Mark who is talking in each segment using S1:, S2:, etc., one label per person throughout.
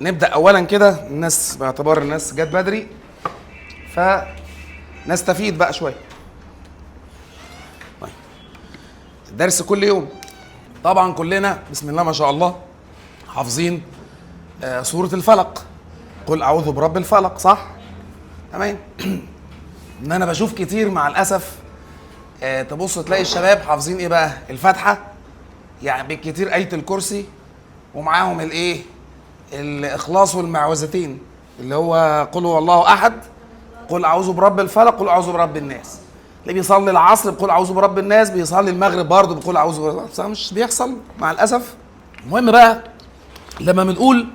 S1: نبدأ أولا كده الناس باعتبار الناس جت بدري فنستفيد بقى شوية. طيب الدرس كل يوم طبعا كلنا بسم الله ما شاء الله حافظين سورة الفلق، قل أعوذ برب الفلق، صح؟ تمام. إن أنا بشوف كتير مع الأسف تبص تلاقي الشباب حافظين إيه بقى؟ الفاتحة، يعني بالكتير آية الكرسي، ومعاهم الإيه؟ الإخلاص والمعوذتين اللي هو قل هو الله أحد، قل أعوذ برب الفلق، قل أعوذ برب الناس. اللي بيصلي العصر بقول أعوذ برب الناس، بيصلي المغرب برضه بقول أعوذ برب الناس، مش بيحصل مع الأسف. المهم بقى لما بنقول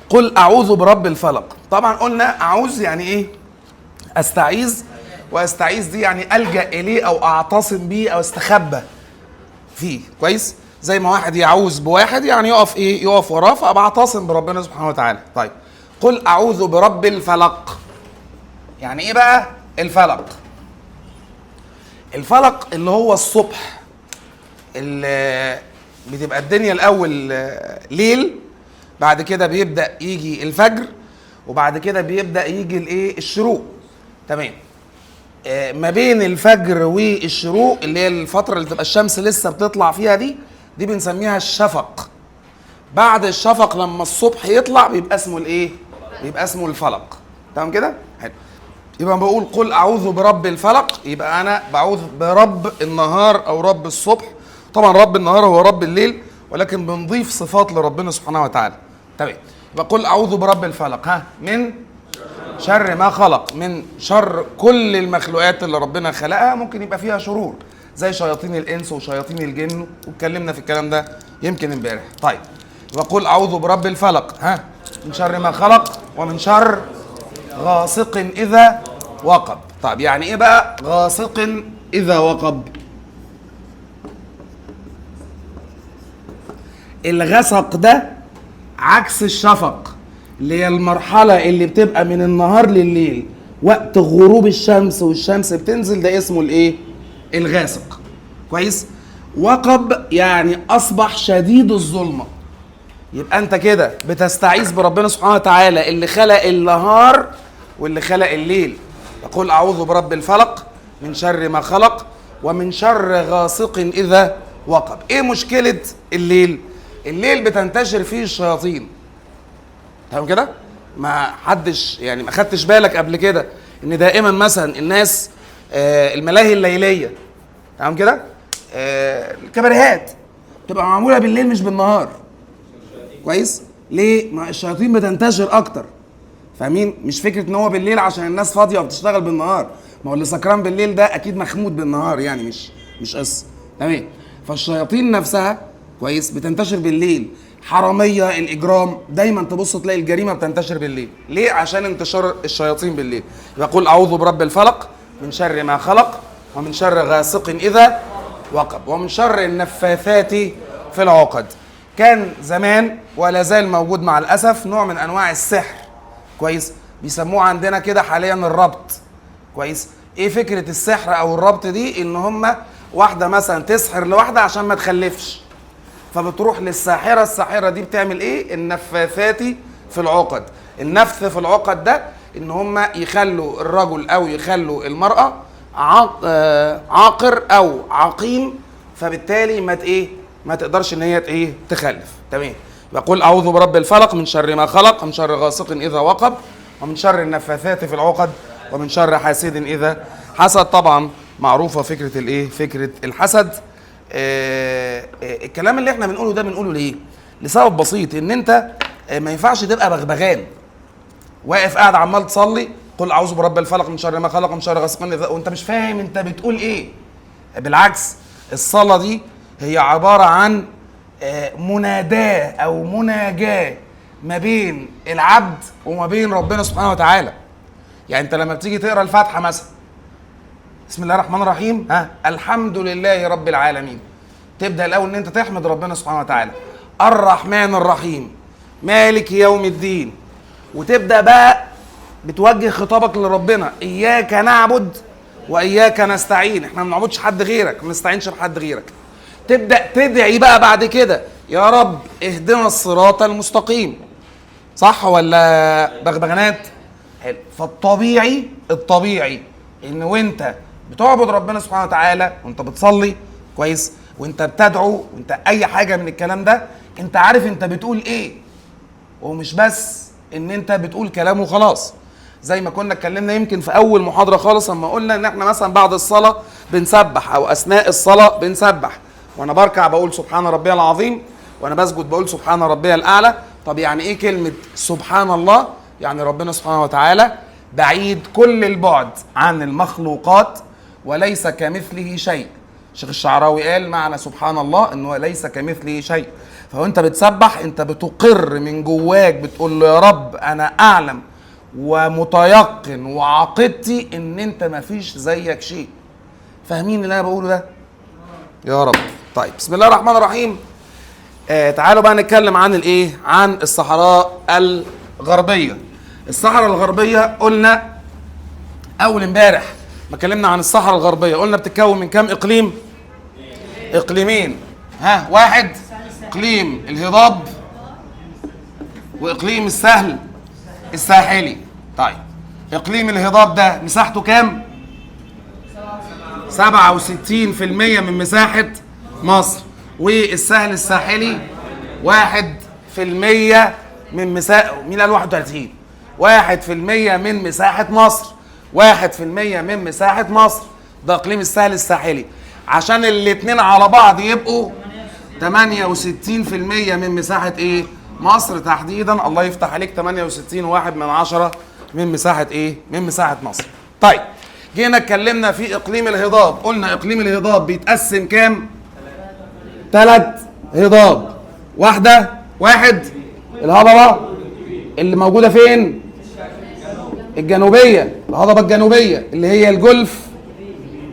S1: قل أعوذ برب الفلق، طبعا قلنا أعوذ يعني إيه؟ أستعيذ، وأستعيذ دي يعني ألجأ إليه أو أعتصم بيه أو استخبى فيه، كويس؟ زي ما واحد يعوذ بواحد يعني يقف إيه؟ يقف وراه، فأعتصم بربنا سبحانه وتعالى. طيب قل أعوذ برب الفلق، يعني إيه بقى الفلق؟ الفلق اللي هو الصبح، اللي بتبقى الدنيا الأول ليل، بعد كده بيبدأ يجي الفجر، وبعد كده بيبدأ يجي الايه؟ الشروق. تمام. ما بين الفجر والشروق اللي هي الفترة اللي تبقى الشمس لسه بتطلع فيها دي بنسميها الشفق. بعد الشفق لما الصبح يطلع بيبقى اسمه الايه؟ بيبقى اسمه الفلق. تمام كده؟ حلو. يبقى بقول قل أعوذ برب الفلق، يبقى أنا بعوذ برب النهار أو رب الصبح. طبعا رب النهار هو رب الليل، ولكن بنضيف صفات لربنا سبحانه وتعالى. تمام. يبقى قل أعوذ برب الفلق، من شر ما خلق، من شر كل المخلوقات اللي ربنا خلقها، ممكن يبقى فيها شرور زي شياطين الإنس وشياطين الجن، واتكلمنا في الكلام ده يمكن امبارح. طيب يبقى قل أعوذ برب الفلق، من شر ما خلق، ومن شر غاسق إذا وقب. طيب يعني إيه بقى غاسق إذا وقب؟ الغسق ده عكس الشفق، اللي هي المرحلة اللي بتبقى من النهار لليل وقت غروب الشمس والشمس بتنزل، ده اسمه الايه؟ الغاسق. كويس؟ وقب يعني أصبح شديد الظلمة. يبقى أنت كده بتستعيذ بربنا سبحانه وتعالى اللي خلق النهار واللي خلق الليل. يقول أعوذ برب الفلق من شر ما خلق، ومن شر غاسق إذا وقب. إيه مشكلة الليل؟ الليل بتنتشر فيه الشياطين. تمام كده؟ ما حدش يعني ما خدتش بالك قبل كده ان دائما مثلا الناس الملاهي الليليه، تمام كده؟ الكباريهات تبقى معموله بالليل مش بالنهار. كويس؟ ليه؟ ما الشياطين بتنتشر اكتر. فاهمين؟ مش فكره ان هو بالليل عشان الناس فاضيه وبتشتغل بالنهار، ما هو اللي سكران بالليل ده اكيد مخمود بالنهار، يعني مش قصه. تمام؟ فالشياطين نفسها كويس بتنتشر بالليل. حراميه، الاجرام، دايما تبص تلاقي الجريمه بتنتشر بالليل. ليه؟ عشان انتشار الشياطين بالليل. يقول اعوذ برب الفلق من شر ما خلق، ومن شر غاسق اذا وقب، ومن شر النفاثات في العقد. كان زمان ولا زال موجود مع الاسف نوع من انواع السحر، كويس؟ بيسموه عندنا كده حاليا الربط. كويس؟ ايه فكره السحر او الربط دي؟ ان هم واحده مثلا تسحر لواحده عشان ما تخلفش، فبتروح للساحرة. الساحرة دي بتعمل ايه؟ النفاثات في العقد. النفث في العقد ده ان هم يخلوا الرجل او يخلوا المرأة عاقر او عقيم، فبالتالي ما تقدرش ان هي تخلف. تمام. يقول اعوذ برب الفلق من شر ما خلق، ومن شر غاسق اذا وقب، ومن شر النفاثات في العقد، ومن شر حاسد اذا حسد. طبعا معروفة فكرة فكرة الحسد. الكلام اللي احنا بنقوله ده بنقوله ليه؟ لسبب بسيط، ان انت ما ينفعش تبقى بغبغان واقف قاعد عمال تصلي قل اعوذ برب الفلق من شر ما خلق ومن شر غاسق اذا، وانت مش فاهم انت بتقول ايه. بالعكس، الصلاة دي هي عبارة عن مناداة او مناجاة ما بين العبد وما بين ربنا سبحانه وتعالى. يعني انت لما بتيجي تقرا الفاتحة مثلا بسم الله الرحمن الرحيم، الحمد لله رب العالمين، تبدأ الأول إن أنت تحمد ربنا سبحانه وتعالى. الرحمن الرحيم مالك يوم الدين، وتبدأ بقى بتوجه خطابك لربنا، إياك نعبد وإياك نستعين، إحنا ما بنعبدش حد غيرك، ما نستعينش بحد غيرك. تبدأ تدعي بقى بعد كده يا رب اهدنا الصراط المستقيم. صح ولا بغبغانات؟ حلو. فالطبيعي ان وانت بتعبد ربنا سبحانه وتعالى وانت بتصلي كويس وانت بتدعو وانت اي حاجه من الكلام ده، انت عارف انت بتقول ايه، ومش بس ان انت بتقول كلام وخلاص. زي ما كنا اتكلمنا يمكن في اول محاضره خالص لما قلنا ان احنا مثلا بعد الصلاه بنسبح، او اثناء الصلاه بنسبح، وانا بركع بقول سبحان ربي العظيم، وانا بسجد بقول سبحان ربي الاعلى. طب يعني ايه كلمه سبحان الله؟ يعني ربنا سبحانه وتعالى بعيد كل البعد عن المخلوقات وليس كمثله شيء. الشيخ الشعراوي قال معنى سبحان الله انه ليس كمثله شيء. فهو انت بتسبح انت بتقر من جواك، بتقول له يا رب انا اعلم ومتيقن وعقيدتي ان انت مفيش زيك شيء. فاهمين اللي انا بقوله ده؟ يا رب. طيب بسم الله الرحمن الرحيم. تعالوا بقى نتكلم عن الايه؟ عن الصحراء الغربيه. الصحراء الغربيه قلنا اول امبارح ما اتكلمنا عن الصحراء الغربيه قلنا بتتكون من كام اقليم؟ اقليمين. واحد اقليم الهضاب واقليم السهل الساحلي. طيب اقليم الهضاب ده مساحته كام؟ 67% من مساحه مصر. والسهل الساحلي 1% من مساحه، مين قال 31؟ 1% من مساحه مصر. 1% من مساحه مصر ده اقليم السهل الساحلي. عشان الاثنين على بعض يبقوا 68% من مساحه ايه؟ مصر تحديدا. الله يفتح عليك، 68.1 من مساحه ايه؟ من مساحه مصر. طيب جينا اتكلمنا في اقليم الهضاب، قلنا اقليم الهضاب بيتقسم كام؟ 3 هضاب. واحد الهضبه اللي موجوده فين؟ الجنوبيه، الهضبه الجنوبيه اللي هي الجولف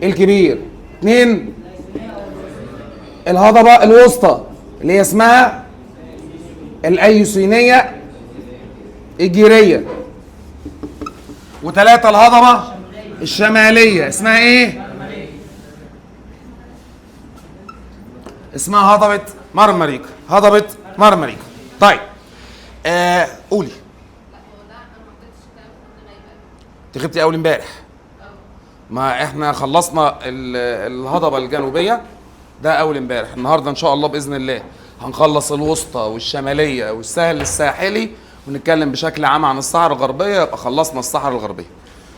S1: الكبير. 2 الهضبه الوسطى اللي هي اسمها الايوسينيه الجيريه. و3 الهضبه الشماليه اسمها ايه؟ اسمها هضبه مرمريك. هضبه مرمريك. طيب قولي. انت غبتي اول امبارح. ما احنا خلصنا الهضبه الجنوبيه ده اول امبارح. النهارده ان شاء الله باذن الله هنخلص الوسطى والشماليه والسهل الساحلي ونتكلم بشكل عام عن الصحراء الغربيه، يبقى خلصنا الصحراء الغربيه.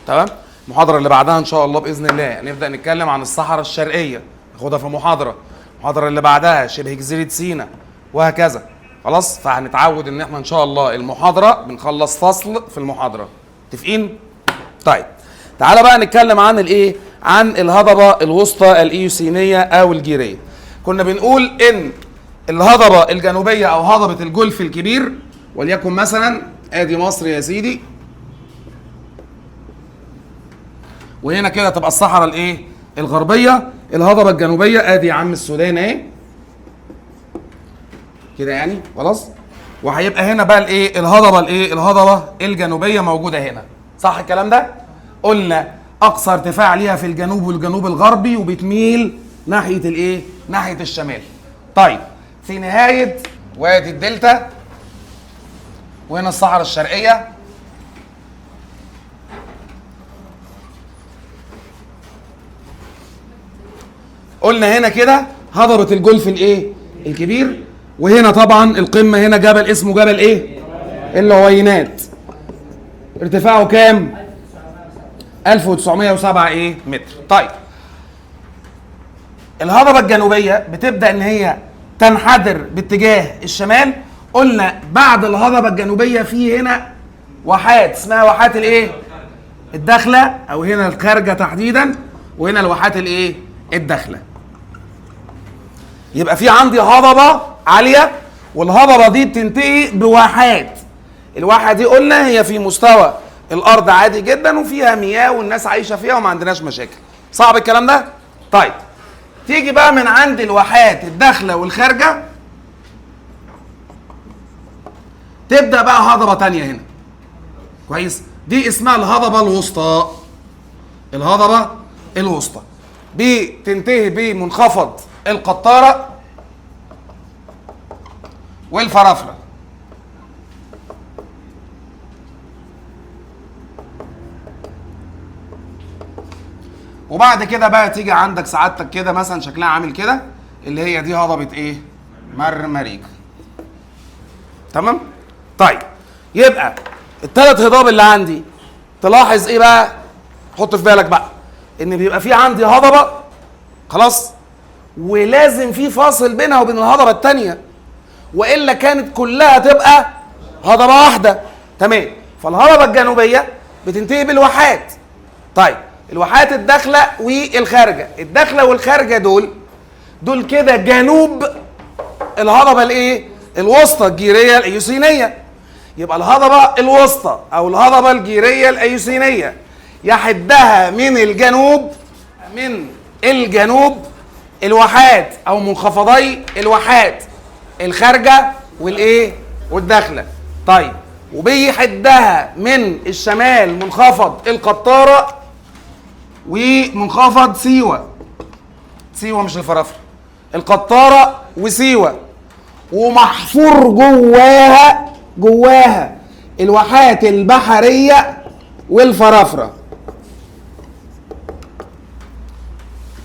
S1: تمام؟ المحاضره اللي بعدها ان شاء الله باذن الله هنبدا نتكلم عن الصحراء الشرقيه، ناخدها في محاضره. المحاضره اللي بعدها شبه جزيره سيناء وهكذا. خلاص؟ فهنتعود ان احنا ان شاء الله المحاضره بنخلص فصل في المحاضره. متفقين؟ طيب تعالى بقى نتكلم عن الايه؟ عن الهضبه الوسطى الايوسينيه او الجيريه. كنا بنقول ان الهضبه الجنوبيه او هضبه الجولف الكبير، وليكن مثلا ادي مصر يا سيدي، وهنا كده تبقى الصحراء الايه؟ الغربيه. الهضبه الجنوبيه ادي يا عم السودان اهي كده يعني خلاص. وهيبقى هنا بقى الايه؟ الهضبه الايه؟ الهضبه الجنوبيه موجوده هنا. صح الكلام ده؟ قلنا اقصى ارتفاع ليها في الجنوب والجنوب الغربي وبتميل ناحيه الايه؟ ناحيه الشمال. طيب في نهايه وادي الدلتا وهنا الصحراء الشرقيه. قلنا هنا كده هضبه الجولف الايه؟ الكبير. وهنا طبعا القمه هنا جبل اسمه جبل ايه؟ العوينات. ارتفاعه كام؟ 1907 ايه؟ متر. طيب الهضبه الجنوبيه بتبدا ان هي تنحدر باتجاه الشمال. قلنا بعد الهضبه الجنوبيه في هنا واحات اسمها واحات الايه؟ الداخله، او هنا الخارجه تحديدا، وهنا الواحات الايه؟ الداخله. يبقى في عندي هضبه عاليه، والهضبه دي بتنتهي بواحات. الواحه دي قلنا هي في مستوى الارض عادي جدا وفيها مياه والناس عايشه فيها وما عندناش مشاكل. صعب الكلام ده؟ طيب تيجي بقى من عند الواحات الداخله والخارجه تبدا بقى هضبه تانية هنا. كويس؟ دي اسمها الهضبه الوسطى. الهضبه الوسطى بتنتهي بمنخفض القطاره والفرافره. وبعد كده بقى تيجي عندك سعادتك كده مثلا شكلها عامل كده، اللي هي دي هضبة ايه؟ مرمريكا. تمام؟ طيب يبقى الثلاث هضاب اللي عندي تلاحظ ايه بقى؟ حط في بالك بقى ان بيبقى في عندي هضبة خلاص، ولازم في فاصل بينها وبين الهضبة الثانية، والا كانت كلها تبقى هضبة واحدة. تمام؟ فالهضبة الجنوبية بتنتهي بالواحات. طيب الواحات الداخلة والخارجة، الداخلة والخارجة دول كده جنوب الهضبة الايه؟ الوسطى الجيرية الايوسينية. يبقى الهضبة الوسطى او الهضبة الجيرية الايوسينية يحدها من الجنوب الواحات او منخفضي الواحات الخارجة والايه؟ والداخلة. طيب وبيحدها من الشمال منخفض القطارة ومنخفض سيوة مش الفرافرة، القطارة وسيوة، ومحفور جواها الواحات البحرية والفرافرة.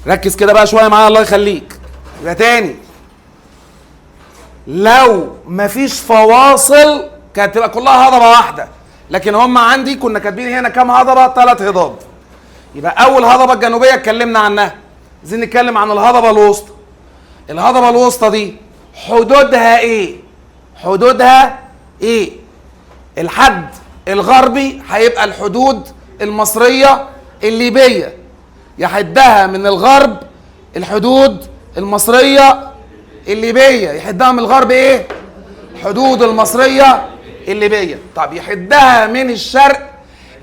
S1: ركز كده بقى شوية معايا الله يخليك. يبقى تاني، لو مفيش فواصل كانت تبقى كلها هضبة واحدة، لكن هم عندي كنا كاتبين هنا كام هضبة؟ 3 هضاب. يبقى أول هضبة الجنوبية اتكلمنا عنها، عايزين نتكلم عن الهضبة الوسطى. الهضبة الوسطى دي حدودها ايه؟ الحد الغربي هيبقى الحدود المصرية الليبية، يحدها من الغرب الحدود المصرية الليبية، يحدها من الغرب ايه؟ الحدود المصرية الليبية. طب يحدها من الشرق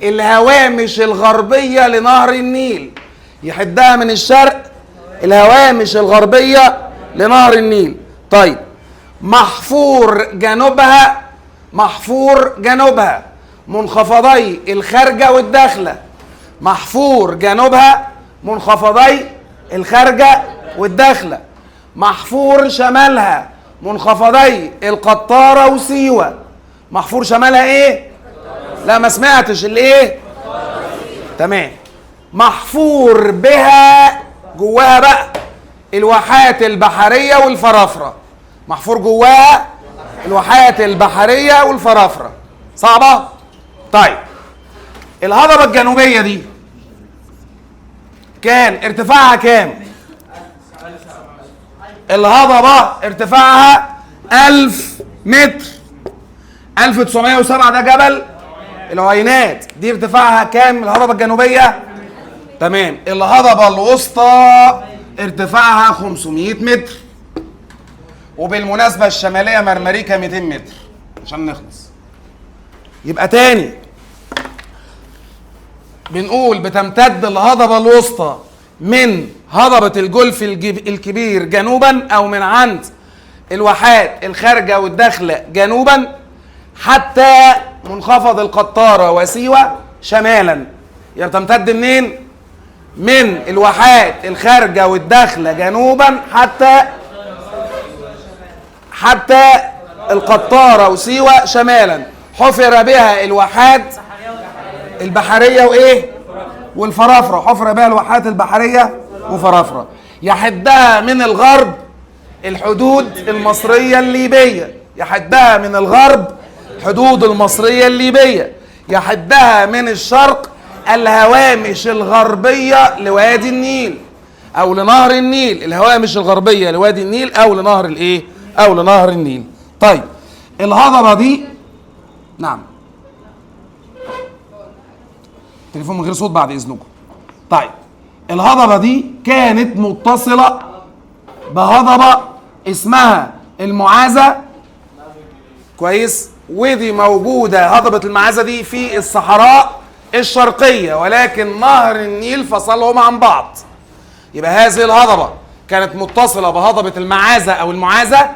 S1: الهوامش الغربية لنهر النيل، يحدها من الشرق الهوامش الغربية لنهر النيل. طيب محفور جنوبها منخفضي الخارجة والداخلة، محفور جنوبها منخفضي الخارجة والداخلة، محفور شمالها منخفضي القطارة وسيوة. محفور شمالها ايه؟ لا ما سمعتش الايه؟ تمام. محفور بها جواها بقى الواحات البحرية والفرافرة، محفور جواها الواحات البحرية والفرافرة. صعبة؟ طيب الهضبة الجنوبية دي كان ارتفاعها كام؟ الهضبة ارتفاعها 1000 متر. 1907 ده جبل العوينات. دي ارتفاعها كام الهضبة الجنوبية؟ تمام. الهضبة الوسطى ارتفاعها 500 متر. وبالمناسبة الشمالية مرمريكا 200 متر عشان نخلص. يبقى تاني بنقول بتمتد الهضبة الوسطى من هضبة الجولف الكبير جنوبا، او من عند الواحات الخارجة والداخلة جنوبا حتى منخفض القطارة وسيوة شمالا. يبقى بتمتد منين؟ من الواحات الخارجة والداخلة جنوبا حتى القطارة وسيوة شمالا. حفر بها الواحات البحرية وايه؟ والفرافرة. حفر بها الواحات البحرية وفرافرة. يحدها من الغرب الحدود المصرية الليبية، يحدها من الغرب حدود المصرية الليبية، يحدها من الشرق الهوامش الغربية لوادي النيل او لنهر النيل، الهوامش الغربية لوادي النيل او لنهر الايه؟ او لنهر النيل. طيب الهضبة دي، نعم تليفون من غير صوت بعد اذنكم. طيب الهضبة دي كانت متصلة بهضبة اسمها المعازة، كويس؟ ودي موجودة هضبة المعازة دي في الصحراء الشرقية، ولكن نهر النيل فصلهم عن بعض. يبقى هذه الهضبة كانت متصلة بهضبة المعازة او المعازة،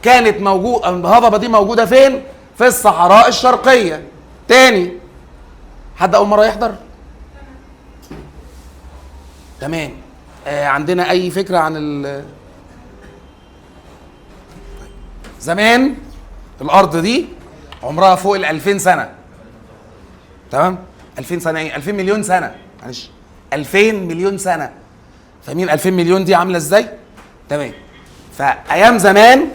S1: كانت موجودة. الهضبة دي موجودة فين؟ في الصحراء الشرقية. تاني، حد اول مرة يحضر؟ تمام. عندنا اي فكرة عن زمان الارض دي عمرها فوق 2000 سنة. تمام؟ 2000 سنة ايه؟ 2000 مليون سنة، معلش 2000 مليون سنه. فاهمين 2000 مليون دي عامله ازاي؟ تمام. فايام زمان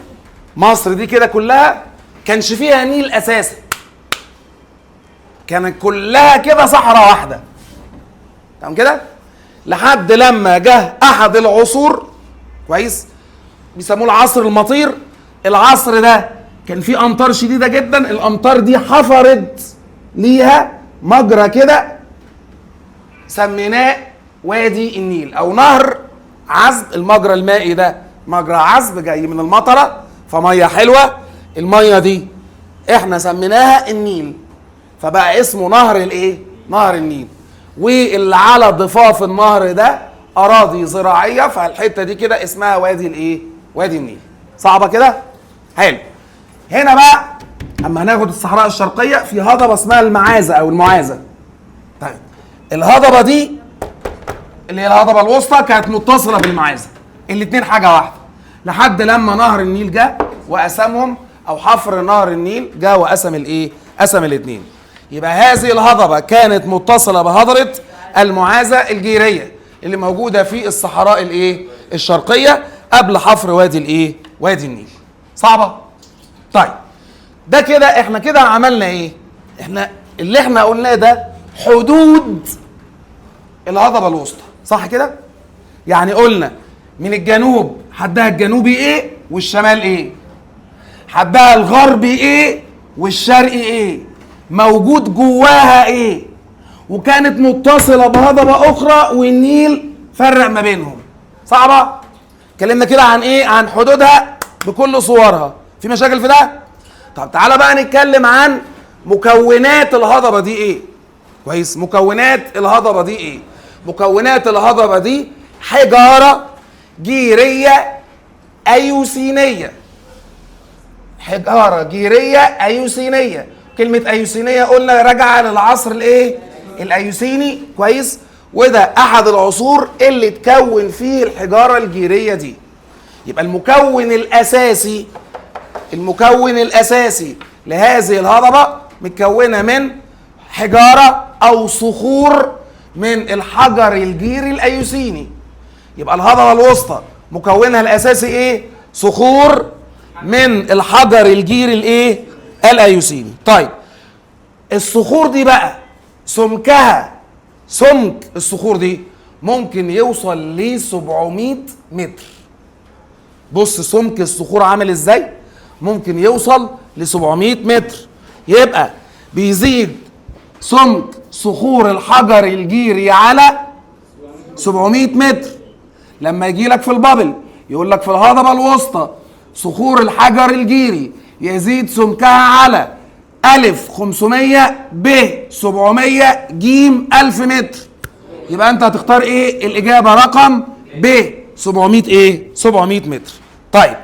S1: مصر دي كده كلها كانش فيها نيل اساسا، كانت كلها كده صحراء واحده. تمام كده؟ لحد لما جه احد العصور، كويس، بيسموه العصر المطير. العصر ده كان فيه امطار شديده جدا، الامطار دي حفرت ليها مجرى كده سميناه وادي النيل او نهر عذب. المجرى المائي ده مجرى عذب جاي من المطره، فميه حلوه. الميه دي احنا سميناها النيل، فبقى اسمه نهر الايه؟ نهر النيل. واللي على ضفاف النهر ده اراضي زراعيه، فالحته دي كده اسمها وادي الايه؟ وادي النيل. صعبه كده؟ حلو. هنا بقى اما هناخد الصحراء الشرقيه في هضبه اسمها المعازه او المعازه. طيب الهضبه دي اللي هي الهضبه الوسطى كانت متصله بالمعازه، الاثنين حاجه واحده، لحد لما نهر النيل جه وقسمهم، او حفر نهر النيل جه وقسم الايه؟ قسم الاثنين. يبقى هذه الهضبه كانت متصله بهضبه المعازه الجيريه اللي موجوده في الصحراء الايه؟ الشرقيه قبل حفر وادي الايه؟ وادي النيل. صعبه؟ طيب ده كده احنا كده عملنا ايه؟ احنا اللي احنا قلناه ده حدود الهضبه الوسطى، صح كده؟ يعني قلنا من الجنوب حدها الجنوبي ايه والشمال ايه، حدها الغربي ايه والشرقي ايه، موجود جواها ايه، وكانت متصله بهضبه اخرى والنيل فرق ما بينهم. صعبه؟ اتكلمنا كده عن ايه؟ عن حدودها بكل صورها. في مشاكل في ده؟ طب تعالى بقى نتكلم عن مكونات الهضبه دي ايه. كويس؟ مكونات الهضبه دي ايه؟ مكونات الهضبه دي حجاره جيريه ايوسينيه. حجاره جيريه ايوسينيه. كلمه ايوسينيه قلنا راجعه للعصر الايه؟ الايوسيني. كويس؟ وده احد العصور اللي اتكون فيه الحجاره الجيريه دي. يبقى المكون الاساسي لهذه الهضبه متكونه من حجاره او صخور من الحجر الجيري الايوسيني. يبقى الهضبه الوسطى مكونها الاساسي ايه؟ صخور من الحجر الجيري الايه؟ الايوسيني. طيب الصخور دي بقى سمك الصخور دي ممكن يوصل ل 700 متر. بص سمك الصخور عامل ازاي؟ ممكن يوصل ل 700 متر. يبقى بيزيد سمك صخور الحجر الجيري على 700 متر. لما يجي لك في البابل يقول لك في الهضبه الوسطى صخور الحجر الجيري يزيد سمكها على ألف 500 ب 700 ج 1000 متر. يبقى انت هتختار ايه؟ الاجابه رقم ب 700 ايه؟ 700 متر. طيب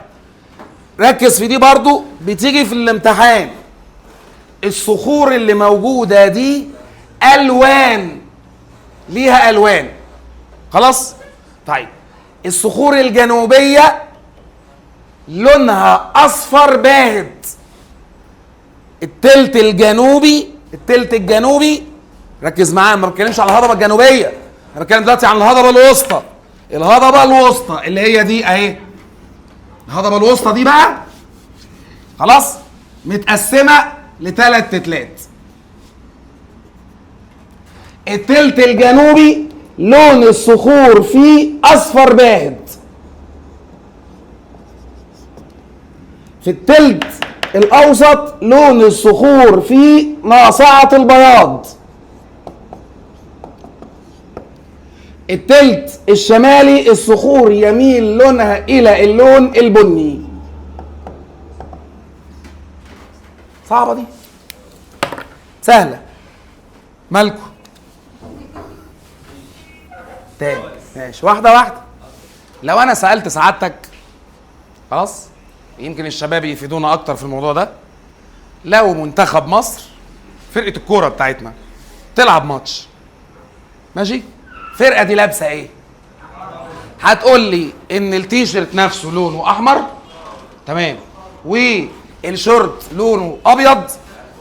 S1: ركز في دي برضو بتيجي في الامتحان. الصخور اللي موجوده دي الوان، ليها الوان. خلاص؟ طيب الصخور الجنوبيه لونها اصفر باهت. التلت الجنوبي ركز معايا، ما بتكلمش على الهضبه الجنوبيه، انا بتكلم دلوقتي عن الهضبه الوسطى. الهضبه الوسطى اللي هي دي اهي، الهضبه الوسطى دي بقى خلاص متقسمه لثلاث تلات. التلت الجنوبي لون الصخور فيه اصفر باهت. في التلت الاوسط لون الصخور فيه ناصعة البياض. التلت الشمالي الصخور يميل لونها الى اللون البني. صعبة دي؟ سهلة. مالكم؟ تاني ماشي، واحدة. لو انا سألت سعادتك، خلاص يمكن الشباب يفيدونا اكتر في الموضوع ده، لو منتخب مصر فرقة الكورة بتاعتنا تلعب ماتش، ماشي؟ الفرقة دي لابسة ايه؟ هتقول لي ان التيشيرت نفسه لونه احمر، تمام، والشورت لونه ابيض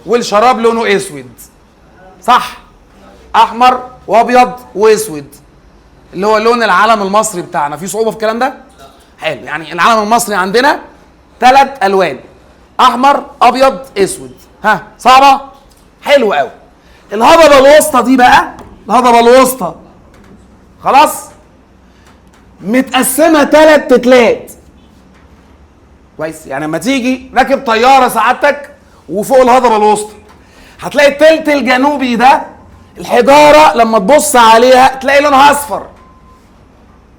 S1: والشراب لونه اسود، صح؟ احمر وابيض واسود. اللي هو لون العلم المصري بتاعنا، في صعوبه في الكلام ده؟ حلو. يعني العلم المصري عندنا 3 الوان، احمر ابيض اسود. ها صعبه؟ حلو قوي. الهضبه الوسطى دي بقى، الهضبه الوسطى خلاص متقسمه 3 تلات. كويس؟ يعني لما تيجي راكب طياره سعادتك وفوق الهضبه الوسطى هتلاقي التلت الجنوبي ده الحجاره لما تبص عليها تلاقي لونها اصفر.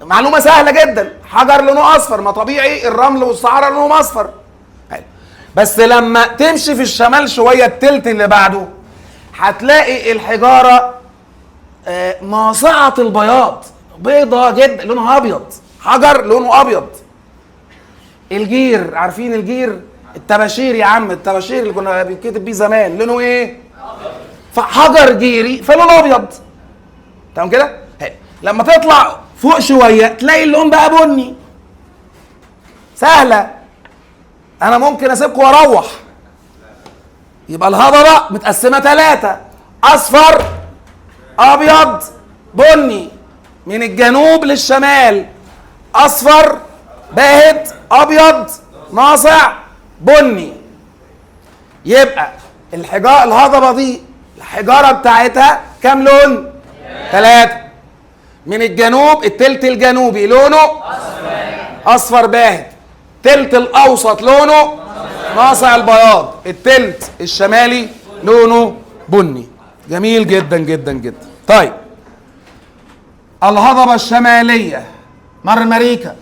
S1: معلومه سهله جدا، حجر لونه اصفر، ما طبيعي الرمل والصحراء لونهم اصفر. بس لما تمشي في الشمال شويه التلت اللي بعده هتلاقي الحجاره ناصعه البياض، بيضه جدا، لونها ابيض، حجر لونه ابيض. الجير، عارفين الجير؟ الطباشير يا عم، الطباشير اللي كنا بنكتب بيه زمان لونه ايه؟ فحجر جيري فلونه ابيض. تمام كده؟ لما تطلع فوق شويه تلاقي اللون بقى بني. سهله، انا ممكن اسيبكم واروح. يبقى الهضبه متقسمه 3، اصفر ابيض بني، من الجنوب للشمال اصفر باهت ابيض ناصع بني. يبقى الهضبه دي الحجاره بتاعتها كام لون؟ 3. من الجنوب التلت الجنوبي لونه اصفر باهت، التلت الاوسط لونه ناصع البياض، التلت الشمالي لونه بني. جميل جدا جدا جدا. طيب الهضبه الشماليه مرمريكا،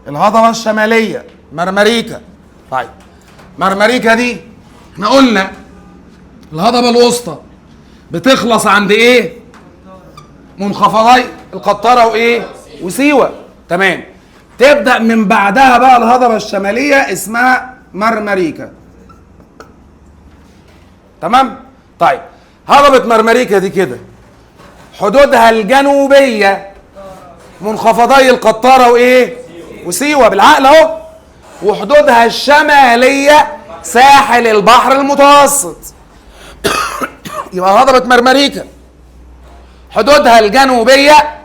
S1: الهضبه الشماليه مرمريكا. طيب مرمريكا دي احنا قلنا الهضبه الوسطى بتخلص عند ايه؟ منخفضي القطاره وايه؟ وسيوه. تمام. تبدا من بعدها بقى الهضبه الشماليه اسمها مرمريكا. تمام؟ طيب هضبه مرمريكا دي كده حدودها الجنوبيه منخفضي القطاره وايه؟ وسيوه، بالعقل اهو. وحدودها الشماليه ساحل البحر المتوسط. يبقى هضبه مرمريكا حدودها الجنوبيه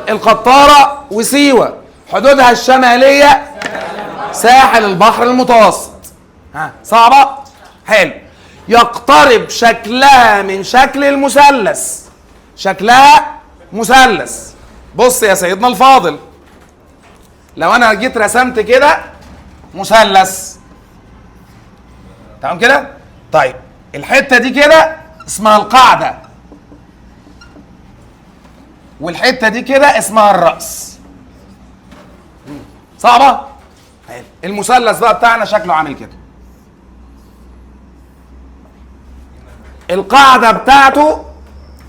S1: القطاره وسيوه، حدودها الشماليه ساحل البحر المتوسط. ها صعبه؟ حلو. يقترب شكلها من شكل المثلث، شكلها مثلث. بص يا سيدنا الفاضل، لو انا جيت رسمت كده مثلث، تمام كده؟ طيب الحته دي كده اسمها القاعده، والحته دي كده اسمها الراس. صعبه؟ المثلث بقى بتاعنا شكله عامل كده. القاعده بتاعته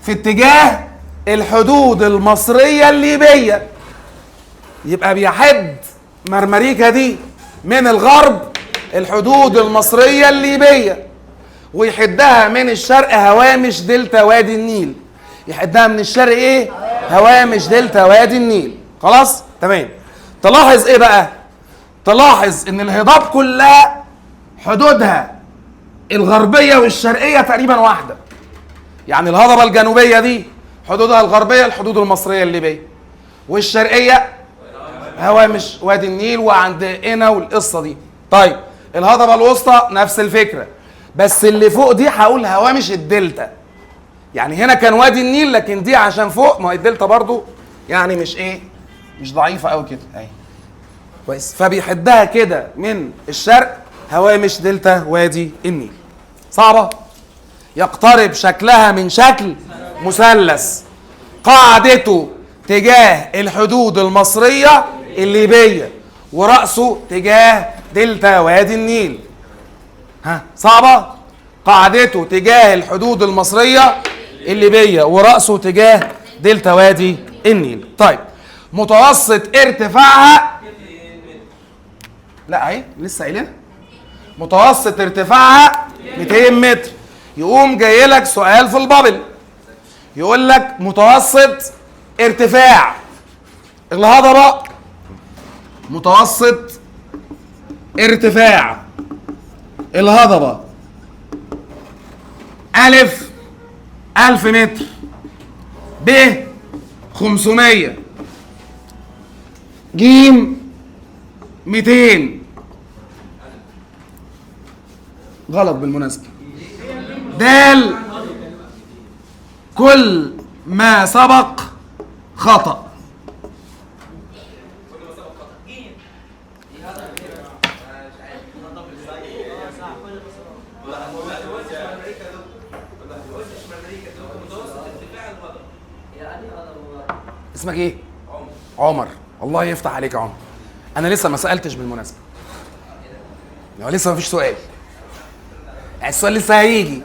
S1: في اتجاه الحدود المصريه الليبيه، يبقى بيحد مرمريكا دي من الغرب الحدود المصريه الليبيه، ويحدها من الشرق هوامش دلتا وادي النيل. يحدها من الشرق ايه؟ هوامش دلتا وادي النيل. خلاص؟ تمام. تلاحظ ايه بقى؟ تلاحظ ان الهضاب كلها حدودها الغربيه والشرقيه تقريبا واحده. يعني الهضبه الجنوبيه دي حدودها الغربيه الحدود المصريه الليبيه، والشرقيه هوامش وادي النيل وعند قنا والقصه دي. طيب الهضبه الوسطى نفس الفكره، بس اللي فوق دي هقول هوامش الدلتا. يعني هنا كان وادي النيل، لكن دي عشان فوق، ما هي الدلتا برضو يعني مش ايه، مش ضعيفه قوي كده اهي. كويس؟ فبيحدها كده من الشرق هوامش دلتا وادي النيل. صعبه؟ يقترب شكلها من شكل مثلث، قاعدته تجاه الحدود المصريه الليبيه، ورأسه تجاه دلتا وادي النيل. ها صعبه؟ قاعدته تجاه الحدود المصريه الليبيه، ورأسه تجاه دلتا وادي النيل. طيب متوسط ارتفاعها، لا اهي لسه قايلينها، متوسط ارتفاعها 200 متر. يقوم جاي لك سؤال في البابل يقول لك متوسط ارتفاع الهضبه، متوسط ارتفاع الهضبه ألف 1000 متر، ب 500 جيم 200. غلط بالمناسبة. دال كل ما سبق خطأ. اسمك ايه؟ عمر. الله يفتح عليك يا عمر. انا لسه ما سألتش بالمناسبة. لسه ما فيش سؤال. السؤال لسه هيجي.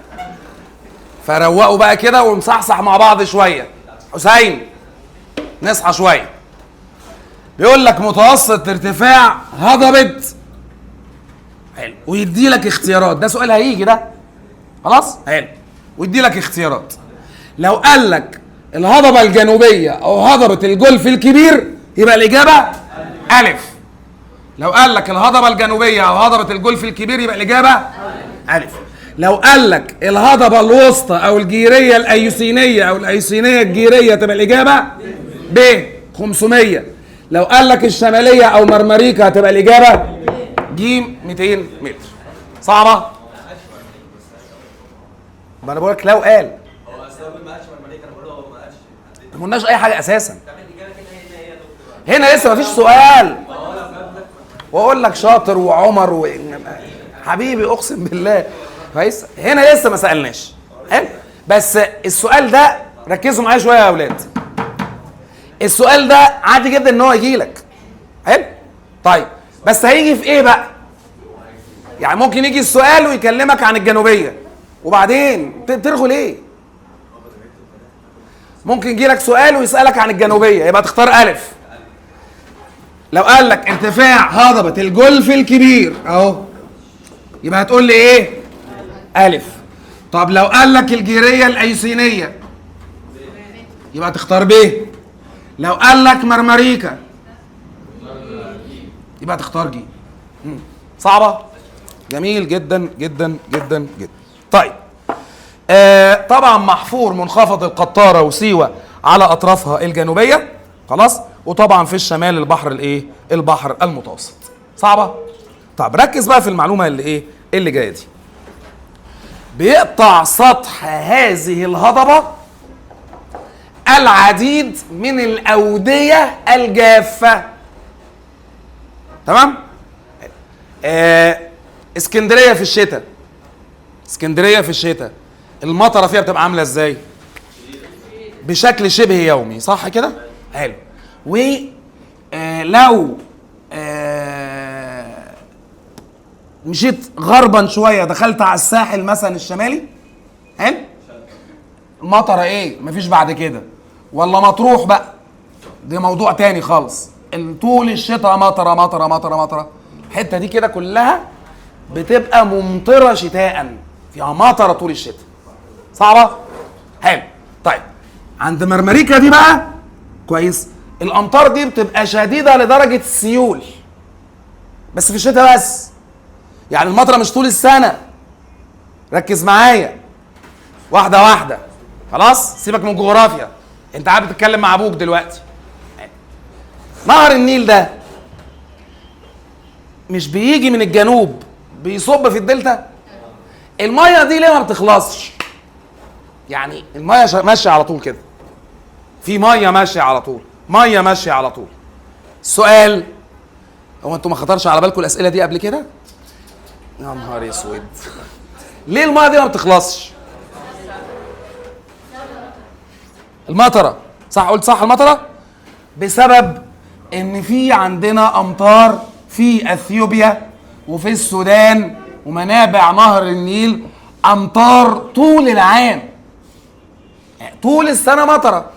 S1: فروقوا بقى كده ونصحصح مع بعض شوية. حسين نصحى شوية. بيقول لك متوسط ارتفاع هضبة. حلو. ويدي لك اختيارات. ده سؤال هيجي ده. خلاص؟ حلو. ويدي لك اختيارات. لو قال لك الهضبة الجنوبية أو هضبة الجولف الكبير يبقى الإجابة ألف. لو قال لك الهضبة الجنوبية أو هضبة الجولف الكبير يبقى الإجابة ألف. لو قال لك الهضبة الوسطى أو الجيرية الأيوسينية أو الأيوسينية الجيرية تبقى الإجابة ب 500. لو قال لك الشمالية أو مرمريكا هتبقى الإجابة ج 200 متر. صعبة؟ ما أنا بقول لك لو قال. ما قلناش أي حاجة أساسا. هنا لسه ما فيش سؤال. وأقول لك شاطر وعمر حبيبي أقسم بالله. كويس؟ هنا لسه ما سألناش. حلو؟ بس السؤال ده ركزوا معايا شوية يا أولاد. السؤال ده عادي جدا إن هو يجي لك. حلو؟ طيب بس هيجي في إيه بقى؟ يعني ممكن يجي السؤال ويكلمك عن الجنوبية وبعدين ترغوا ليه؟ ممكن يجي لك سؤال ويسألك عن الجنوبية يبقى تختار ألف. لو قال لك ارتفاع هضبة الجولف الكبير أهو يبقى هتقول لي إيه؟ ألف. طب لو قال لك الجيرية الأيوسينية يبقى تختار ب. لو قال لك مرمريكا يبقى تختار ج. صعبة؟ جميل جدا جدا جدا جدا. طيب طبعا محفور منخفض القطارة وسيوة على أطرافها الجنوبية. خلاص؟ وطبعا في الشمال البحر الايه؟ البحر المتوسط. صعبة؟ طب ركز بقى في المعلومة اللي ايه؟ اللي جاية دي. بيقطع سطح هذه الهضبة العديد من الأودية الجافة. تمام؟ اسكندرية في الشتاء. اسكندرية في الشتاء المطرة فيها بتبقى عاملة ازاي؟ بشكل شبه يومي. صح كده؟ حلو. ولو مشيت غربا شويه دخلت على الساحل مثلا الشمالي. حلو. المطره ايه؟ مفيش بعد كده. ولا مطروح بقى ده موضوع تاني خالص. طول الشتاء مطره مطره مطره مطره. الحته دي كده كلها بتبقى ممطره شتاء. فيها مطره طول الشتاء. صعبه؟ حلو. طيب عند مرمريكا دي بقى كويس. الامطار دي بتبقى شديده لدرجه السيول. بس في الشتاء بس. يعني المطره مش طول السنه. ركز معايا واحده واحده. خلاص؟ سيبك من جغرافيا. انت قاعد بتتكلم مع ابوك دلوقتي. نهر النيل ده مش بيجي من الجنوب بيصب في الدلتا؟ الميه دي ليه ما بتخلصش؟ يعني الميه ماشيه على طول كده. في ميه ماشيه على طول. ميه ماشيه على طول. السؤال هو انتوا ما خطرش على بالكم الاسئله دي قبل كده؟ يا نهار اسود. ليه الميه دي ما بتخلصش؟ المطره. صح؟ قلت صح المطره؟ بسبب ان في عندنا امطار في اثيوبيا وفي السودان ومنابع نهر النيل امطار طول العام. طول السنه مطره.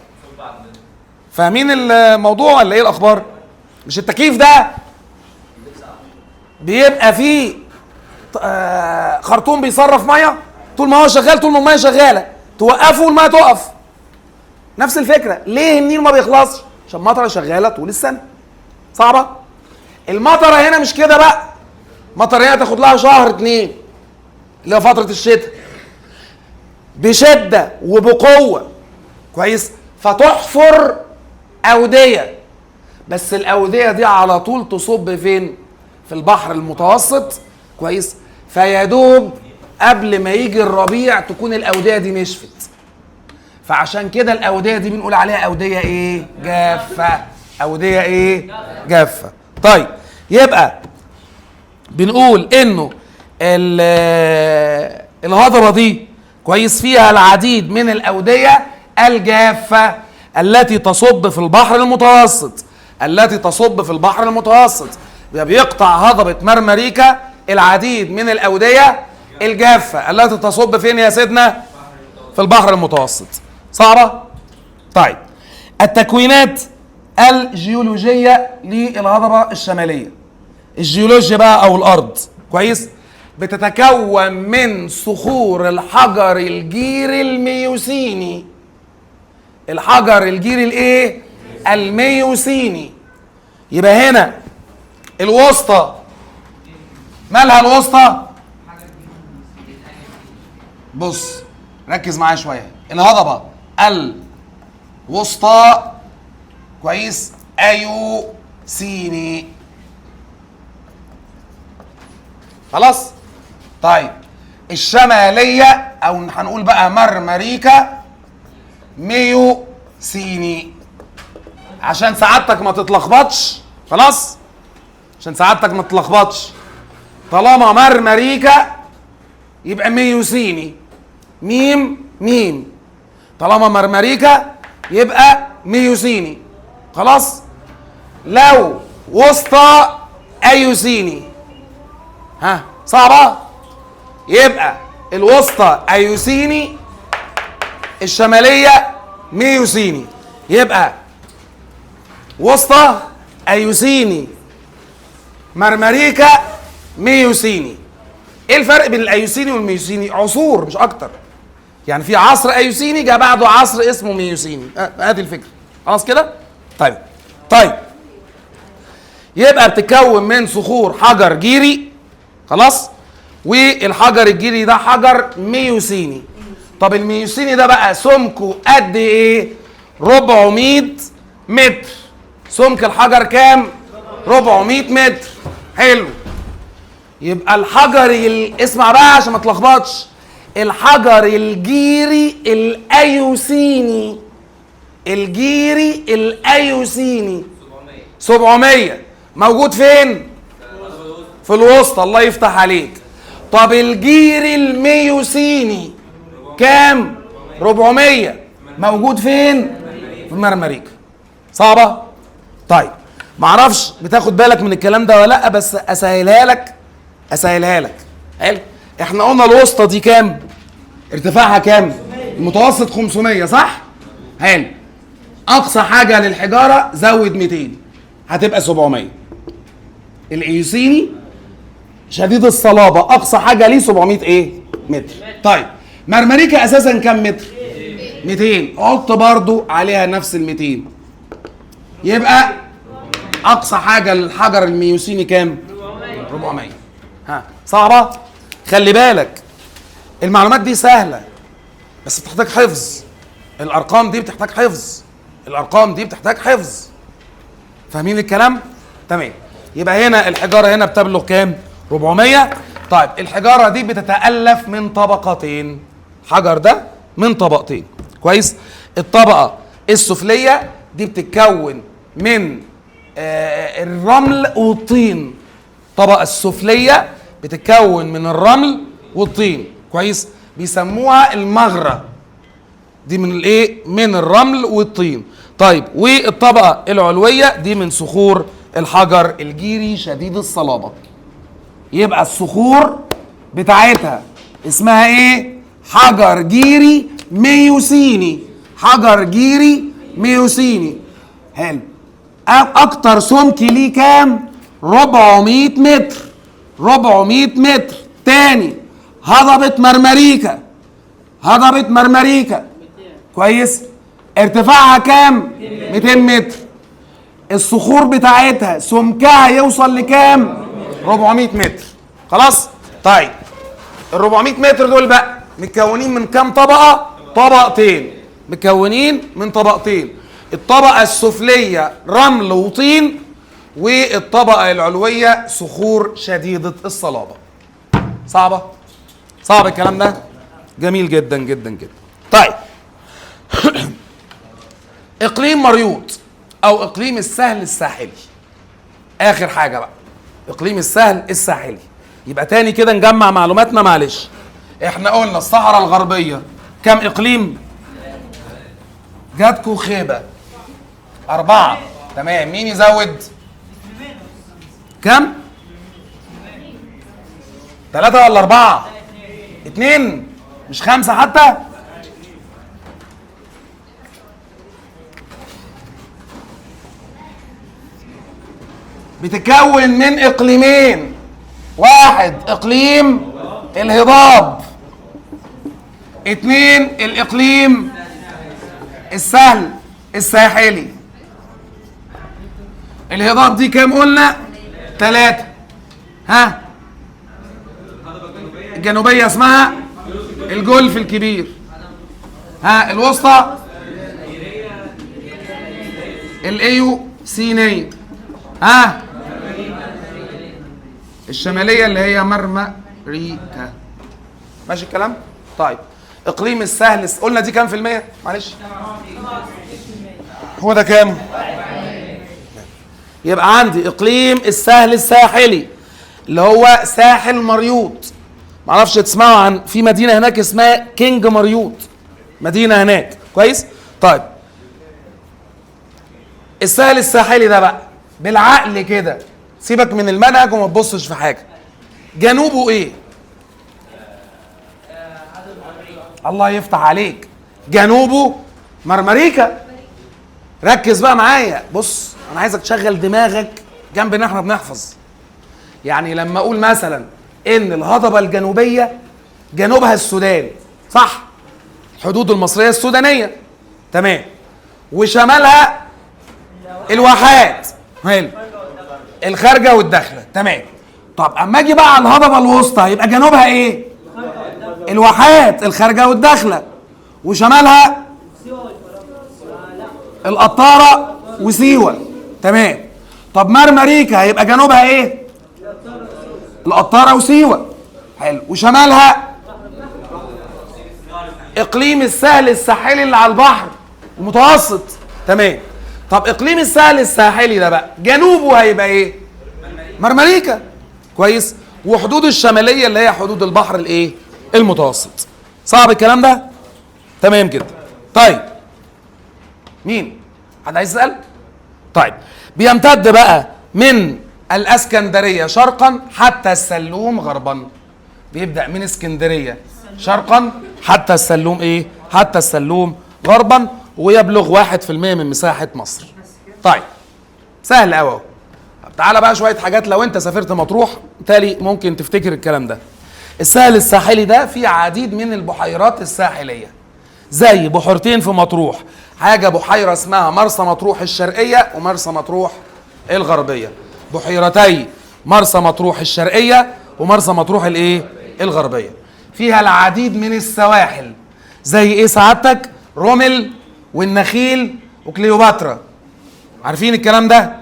S1: فاهمين الموضوع ولا ايه الاخبار؟ مش التكييف ده بيبقى فيه خرطوم بيصرف ميه طول ما هو شغال. طول ما الميه شغاله توقفه والميه تقف. نفس الفكره. ليه النيل ما بيخلصش؟ عشان المطره شغاله طول السنه. صعبه؟ المطره هنا مش كده بقى. المطره هنا تاخد لها شهر 2 اللي هو فتره الشتاء بشده وبقوه. كويس؟ فتحفر اوديه، بس الاوديه دي على طول تصب فين؟ في البحر المتوسط. كويس. فيدوب قبل ما يجي الربيع تكون الاوديه دي نشفت، فعشان كده الاوديه دي بنقول عليها اوديه ايه؟ جافه. اوديه ايه؟ جافه. طيب يبقى بنقول انه الهضبه دي كويس فيها العديد من الاوديه الجافه التي تصب في البحر المتوسط، التي تصب في البحر المتوسط. بيقطع هضبه مرمريكا العديد من الاوديه الجافه التي تصب فين يا سيدنا؟ في البحر المتوسط. صعبه؟ طيب التكوينات الجيولوجيه للهضبه الشماليه، الجيولوجيا بقى او الارض، كويس، بتتكون من صخور الحجر الجيري الميوسيني. الحجر الجيري الايه؟ الميوسيني. يبقى هنا الوسطى مالها الوسطى؟ بص ركز معايا شويه. الهضبه الوسطى كويس ايوسيني. خلاص. طيب الشماليه او هنقول بقى مرمريكا ميوسيني، عشان سعادتك ما تتلخبطش. خلاص، عشان سعادتك ما تتلخبطش، طالما مرمريكا يبقى ميوسيني، ميم ميم. طالما مرمريكا يبقى ميوسيني. خلاص. لو وسطى ايوسيني، ها صعبة؟ يبقى الوسطى ايوسيني، الشمالية ميوسيني. يبقى وسطى ايوسيني، مرمريكا ميوسيني. ايه الفرق بين الايوسيني والميوسيني؟ عصور مش اكتر. يعني في عصر ايوسيني جاء بعده عصر اسمه ميوسيني. هذه الفكرة. خلاص كده؟ طيب يبقى بتتكون من صخور حجر جيري. خلاص. والحجر الجيري ده حجر ميوسيني. طب الميوسيني ده بقى سمكه قد ايه؟ 400 متر. سمك الحجر كام؟ 400 متر. حلو. يبقى الحجر اسمع بقى عشان ما تلخبطش، الحجر الجيري الايوسيني، الجيري الايوسيني 700 موجود فين؟ في الوسطى. الله يفتح عليك. طب الجيري الميوسيني كام؟ 400 موجود فين؟ في مرمريكا. صعبة؟ طيب معرفش بتاخد بالك من الكلام ده ولا لا، بس اسهلها لك. حلو. احنا قلنا الوسطى دي كام؟ ارتفاعها كام؟ المتوسط 500 صح؟ حلو. اقصى حاجه للحجاره زود 200 هتبقى 700. الايوسيني شديد الصلابه اقصى حاجه ليه 700 ايه؟ متر. طيب مرمريكا اساسا كام متر؟ 200. حط برضو عليها نفس ال 200. يبقى اقصى حاجه للحجر الميوسيني كام؟ 400. ها صعبه؟ خلي بالك المعلومات دي سهله بس بتحتاج حفظ. الارقام دي بتحتاج حفظ. فاهمين الكلام؟ تمام. يبقى هنا الحجاره هنا بتبلغ كام؟ 400. طيب الحجاره دي بتتالف من طبقتين. الحجر ده من طبقتين. كويس. الطبقه السفليه دي بتتكون من الرمل والطين. الطبقه السفليه بتتكون من الرمل والطين. كويس. بيسموها المغرة. دي من الايه؟ من الرمل والطين. طيب والطبقه العلويه دي من صخور الحجر الجيري شديد الصلابه. يبقى الصخور بتاعتها اسمها ايه؟ حجر جيري ميوسيني. حجر جيري ميوسيني. حلو. اكتر سمك ليه كام؟ 400 متر. 400 متر. تاني هضبة مرمريكا كويس. ارتفاعها كام؟ 200 متر. الصخور بتاعتها سمكها يوصل لكام؟ 400 متر. خلاص. طيب ال 400 متر دول بقى متكونين من كام طبقه؟ طبقتين. متكونين من طبقتين. الطبقة السفلية رمل وطين، والطبقة العلوية صخور شديدة الصلابة. صعبة؟ صعب الكلام ده؟ جميل جدا جدا جدا. طيب اقليم مريوط او اقليم السهل الساحلي، اخر حاجة بقى اقليم السهل الساحلي. يبقى تاني كده نجمع معلوماتنا، معلش. احنا قلنا الصحراء الغربية كم اقليم؟ جاتكو خيبة 4. تمام. مين يزود؟ كم؟ 3 ولا 4؟ 2 مش 5 حتى؟ بتتكون من اقليمين. 1 اقليم الهضاب، 2 الاقليم السهل الساحلي. الهضاب دي كام قلنا؟ 3. ها؟ الجنوبية اسمها الجولف الكبير. ها؟ الوسطى الايوسينية. ها؟ الشمالية اللي هي مرمريكا. ماشي الكلام؟ طيب اقليم السهل قلنا دي كام في المية؟ معلش هو ده كام؟ يبقى عندي اقليم السهل الساحلي اللي هو ساحل مريوط. معرفش تسمعوا عن في مدينة هناك اسمها كينج مريوط، مدينة هناك. كويس؟ طيب السهل الساحلي ده بقى بالعقل كده، سيبك من المنهج وما تبصش في حاجة. جنوبه ايه؟ الله يفتح عليك، جنوبه مرمريكا. ركز بقى معايا، بص انا عايزك تشغل دماغك جنب ان احنا بنحفظ. يعني لما اقول مثلا ان الهضبة الجنوبية جنوبها السودان، صح؟ الحدود المصرية السودانية، تمام، وشمالها الواحات، حلو، الخارجة والداخلة، تمام. طب اما اجي بقى على الهضبة الوسطى يبقى جنوبها ايه؟ الواحات، الخارجة والداخلة، وشمالها القطارة وسيوة، تمام. طب مرمريكا هيبقى جنوبها ايه؟ القطارة وسيوة، حلو، وشمالها اقليم السهل الساحلي اللي على البحر المتوسط، تمام. طب اقليم السهل الساحلي ده بقى جنوبه هيبقى ايه؟ مرمريكا، كويس، وحدود الشمالية اللي هي حدود البحر الايه؟ المتوسط. صعب الكلام ده؟ تمام كده. طيب مين؟ حد عايز يسأل؟ طيب بيمتد بقى من الاسكندرية شرقا حتى السلوم غربا. بيبدأ من اسكندرية شرقا حتى السلوم ايه؟ حتى السلوم غربا، ويبلغ 1% من مساحة مصر. طيب سهل قوي اهو. طب تعالى بقى شوية حاجات لو انت سافرت مطروح بالتالي ممكن تفتكر الكلام ده. الساحل الساحلي ده فيه عديد من البحيرات الساحلية، زي بحيرتين في مطروح، حاجة بحيرة اسمها مرسى مطروح الشرقية ومرسى مطروح الغربية. بحيرتي مرسى مطروح الشرقية ومرسى مطروح الايه؟ الغربية. فيها العديد من السواحل، زي ايه سعادتك؟ رومل والنخيل وكليوباترا. عارفين الكلام ده؟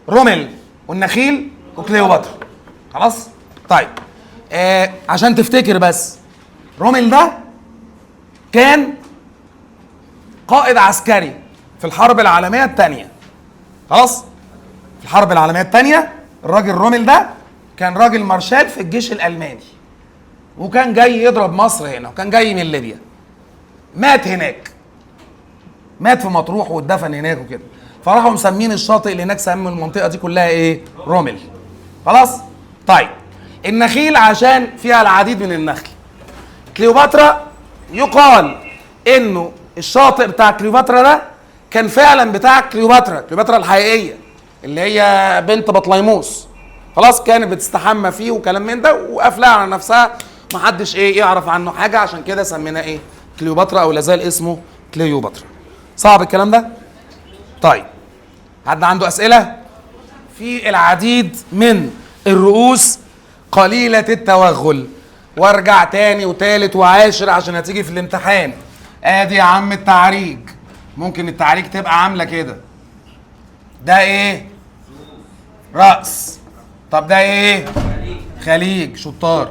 S1: رومل والنخيل وكليوباترا. خلاص؟ طيب عشان تفتكر بس، رومل ده كان قائد عسكري في الحرب العالمية الثانية. خلاص؟ في الحرب العالمية الثانية الراجل رومل ده كان راجل مارشال في الجيش الألماني، وكان جاي يضرب مصر هنا، وكان جاي من ليبيا. مات هناك، مات في مطروح واتدفن هناك وكده، فراحوا مسمين الشاطئ اللي هناك، سموا المنطقة دي كلها ايه؟ رومل. خلاص؟ طيب النخيل عشان فيها العديد من النخل. كليوباترا يقال انه الشاطئ بتاع كليوباترا ده كان فعلا بتاع كليوباترا الحقيقيه اللي هي بنت بطليموس. خلاص؟ كانت بتستحمى فيه وكلام من ده، وقافلها على نفسها، محدش ايه يعرف عنه حاجه، عشان كده سميناه ايه؟ كليوباترا، او لازال اسمه كليوباترا. صعب الكلام ده؟ طيب حد عنده اسئله؟ في العديد من الرؤوس قليله التوغل، وارجع تاني وتالت وعاشر عشان هتيجي في الامتحان. ادي يا عم التعريج. ممكن التعريج تبقى عامله كده. ده ايه؟ رأس. طب ده ايه؟ خليج. شطار.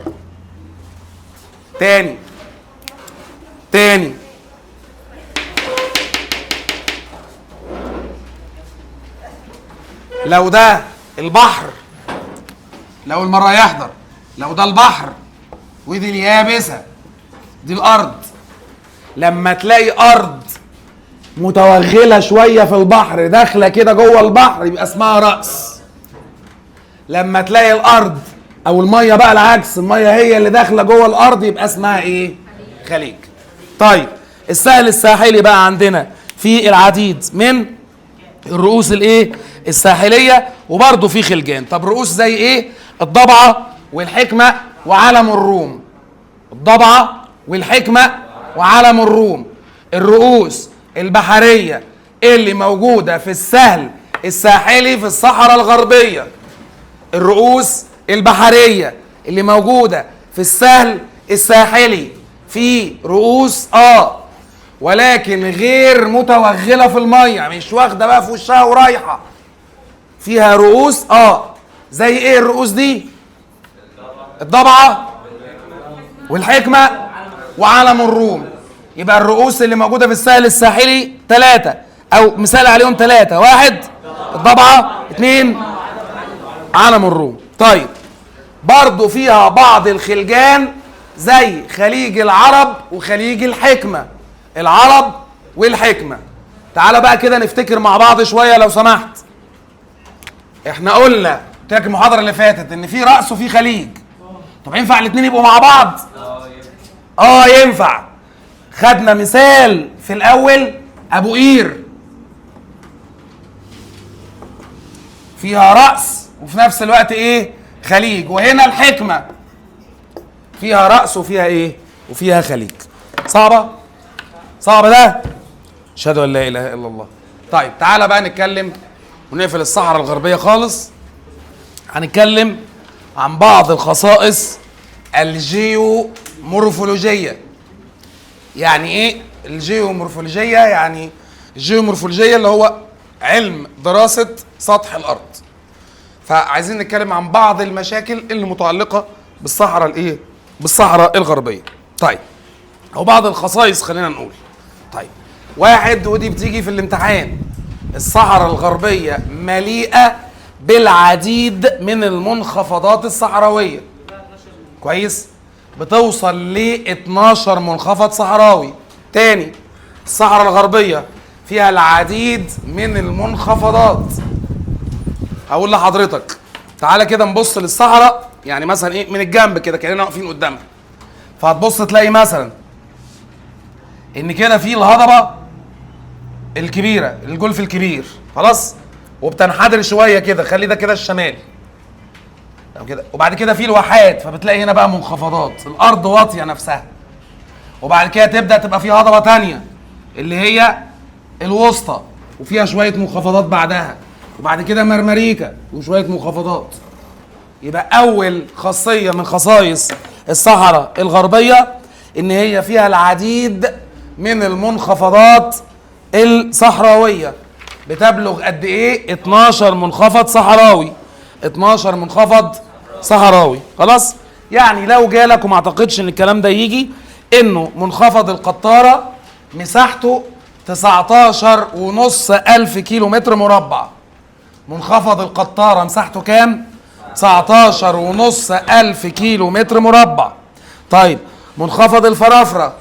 S1: تاني لو ده البحر، لو المرة يحضر، لو ده البحر ودي اليابسة، دي الأرض، لما تلاقي أرض متوغلة شوية في البحر داخلة كده جوه البحر يبقى اسمها رأس. لما تلاقي الأرض أو المية بقى العكس، المية هي اللي داخلة جوه الأرض يبقى اسمها إيه؟ خليج. طيب الساحل الساحلي بقى عندنا في العديد من الرؤوس الايه؟ الساحليه، وبرضه في خلجان. طب رؤوس زي ايه؟ الضبعه والحكمه وعلم الروم. الضبعه والحكمه وعلم الروم. الرؤوس البحريه اللي موجوده في السهل الساحلي في الصحراء الغربيه. الرؤوس البحريه اللي موجوده في السهل الساحلي في رؤوس ولكن غير متوغله في الميه، مش واخده بقى في وشها ورايحه، فيها رؤوس زي ايه الرؤوس دي؟ الضبعه والحكمه وعلم الروم. يبقى الرؤوس اللي موجوده في الساحل الساحلي 3 او مثال عليهم 3: 1 الضبعه، 2 علم الروم. طيب برضو فيها بعض الخلجان زي خليج العرب وخليج الحكمه. العرب والحكمه. تعال بقى كده نفتكر مع بعض شويه لو سمحت. احنا قلنا قلت لك المحاضره اللي فاتت ان في رأس وفي خليج. طب ينفع الاثنين يبقوا مع بعض؟ ينفع. خدنا مثال في الاول ابو قير، فيها رأس وفي نفس الوقت ايه؟ خليج. وهنا الحكمه فيها رأس وفيها ايه؟ وفيها خليج. صعب ده؟ اشهد ان لا اله الا الله. طيب تعالى بقى نتكلم ونقفل الصحراء الغربيه خالص. هنتكلم عن بعض الخصائص الجيومورفولوجيه. يعني ايه الجيومورفولوجيه؟ يعني الجيومورفولوجيه اللي هو علم دراسه سطح الارض. فعايزين نتكلم عن بعض المشاكل اللي متعلقه بالصحراء الايه؟ بالصحراء الغربيه. طيب او بعض الخصائص خلينا نقول. طيب 1 ودي بتيجي في الامتحان: الصحراء الغربيه مليئه بالعديد من المنخفضات الصحراويه. كويس؟ بتوصل ل 12 منخفض صحراوي. تاني، الصحراء الغربيه فيها العديد من المنخفضات. هقول لحضرتك تعالى كده نبص للصحراء، يعني مثلا ايه، من الجنب كده كاننا واقفين قدامها. فهتبص تلاقي مثلا ان كده في الهضبه الكبيره، الجولف الكبير، خلاص، وبتنحدر شويه كده، خلي ده كده الشمال او كده. وبعد كده في الواحات، فبتلاقي هنا بقى منخفضات، الارض واطيه نفسها. وبعد كده تبدا تبقى في هضبه تانية اللي هي الوسطى، وفيها شويه منخفضات بعدها. وبعد كده مرمريكا وشويه منخفضات. يبقى اول خاصيه من خصائص الصحراء الغربيه ان هي فيها العديد من المنخفضات الصحراويه. بتبلغ قد ايه؟ 12 منخفض صحراوي. 12 منخفض صحراوي. خلاص؟ يعني لو جالك، وما اعتقدش ان الكلام ده يجي، انه منخفض القطاره مساحته 19.5 ألف كيلو متر مربع. منخفض القطاره مساحته كام؟ 19.5 ألف كيلو متر مربع. طيب منخفض الفرافرة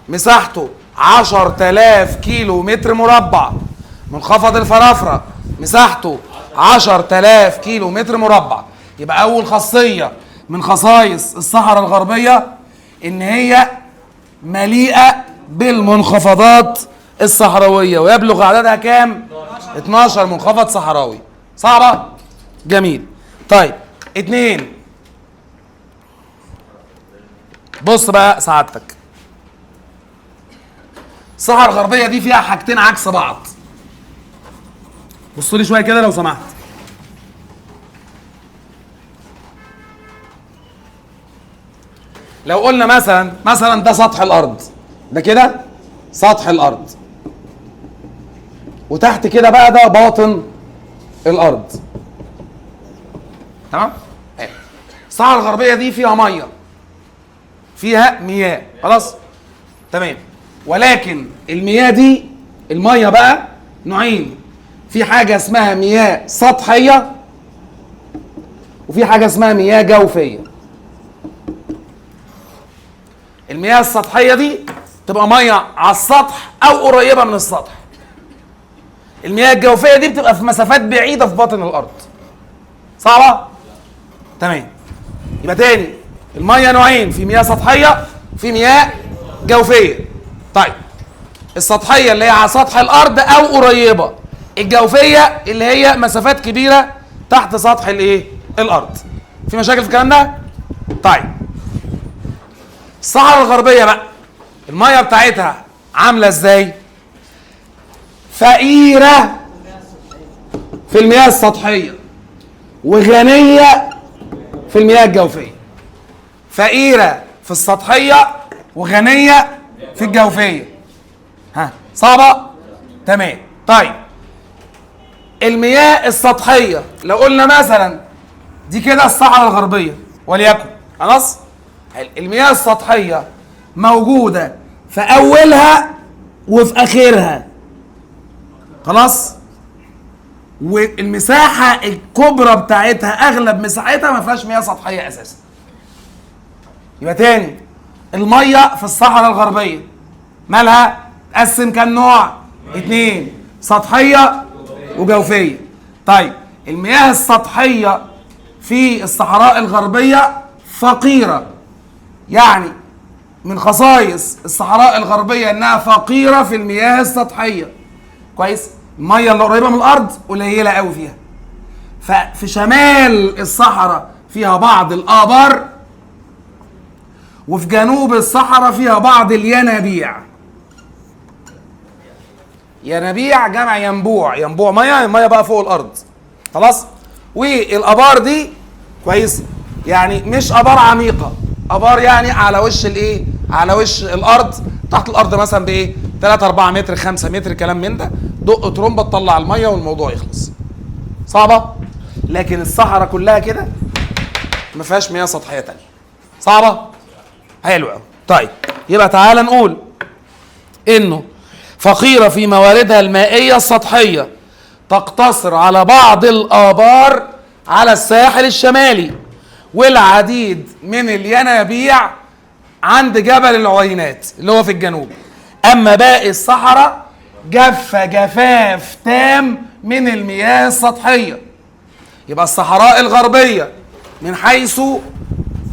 S1: مساحته 10,000 كيلو متر مربع. منخفض الفرافرة مساحته 10,000 كيلو متر مربع. يبقى أول خاصية من خصائص الصحراء الغربية إن هي مليئة بالمنخفضات الصحراوية، ويبلغ عددها كام؟ 12 منخفض صحراوي. صعبة؟ جميل. طيب 2، بص بقى سعادتك، الصحراء الغربية دي فيها حاجتين عكس بعض. بصوا لي شوية كده لو سمحت. لو قلنا مثلا ده سطح الأرض ده كده، سطح الارض، وتحت كده بقى ده باطن الارض. تمام؟ الصحراء الغربيه دي فيها ميه، فيها مياه، خلاص؟ تمام. ولكن المياه دي، الميه بقى نوعين، في حاجه اسمها مياه سطحيه وفي حاجه اسمها مياه جوفيه. المياه السطحيه دي تبقى ميه على السطح او قريبه من السطح. المياه الجوفيه دي بتبقى في مسافات بعيده في باطن الارض. صعبه؟ تمام. يبقى تاني، الميه نوعين، في مياه سطحيه في مياه جوفيه. طيب، السطحيه اللي هي على سطح الارض او قريبه، الجوفيه اللي هي مسافات كبيره تحت سطح الايه؟ الارض. في مشاكل في الكلام ده؟ طيب، الصحراء الغربيه بقى الميه بتاعتها عامله ازاي؟ فقيره في المياه السطحيه وغنيه في المياه الجوفيه. فقيره في السطحيه وغنيه في الجوفيه. ها، صعبه؟ تمام. طيب، المياه السطحيه لو قلنا مثلا دي كده الصحراء الغربيه وليكن، خلاص؟ المياه السطحيه موجوده في اولها وفي اخرها، خلاص؟ والمساحه الكبرى بتاعتها، اغلب مساحتها ما فيهاش مياه سطحيه اساسا. يبقى تاني، الميه في الصحراء الغربيه مالها؟ تقسم كام نوع؟ 2، سطحيه وجوفيه. طيب، المياه السطحيه في الصحراء الغربيه فقيره، يعني من خصائص الصحراء الغربيه انها فقيره في المياه السطحيه. كويس؟ الميه اللي قريبه من الارض قليله قوي فيها. ففي شمال الصحراء فيها بعض الابار، وفي جنوب الصحراء فيها بعض الينابيع. ينابيع جمع ينبوع، ينبوع ميه، الميه بقى فوق الارض، خلاص؟ والابار دي كويس، يعني مش ابار عميقه، ابار يعني على وش الايه؟ على وش الارض، تحت الارض مثلا بايه؟ 3 4 متر 5 متر، كلام من ده، دق ترومبه تطلع الميه والموضوع يخلص. صعبه؟ لكن الصحراء كلها كده ما فيهاش مياه سطحيه تانيه. صعبه؟ حلو قوي. طيب، يبقى تعالى نقول انه فقيره في مواردها المائيه السطحيه، تقتصر على بعض الابار على الساحل الشمالي، والعديد من الينابيع عند جبل العوينات اللي هو في الجنوب. اما باقي الصحراء جف جفاف تام من المياه السطحيه. يبقى الصحراء الغربيه من حيث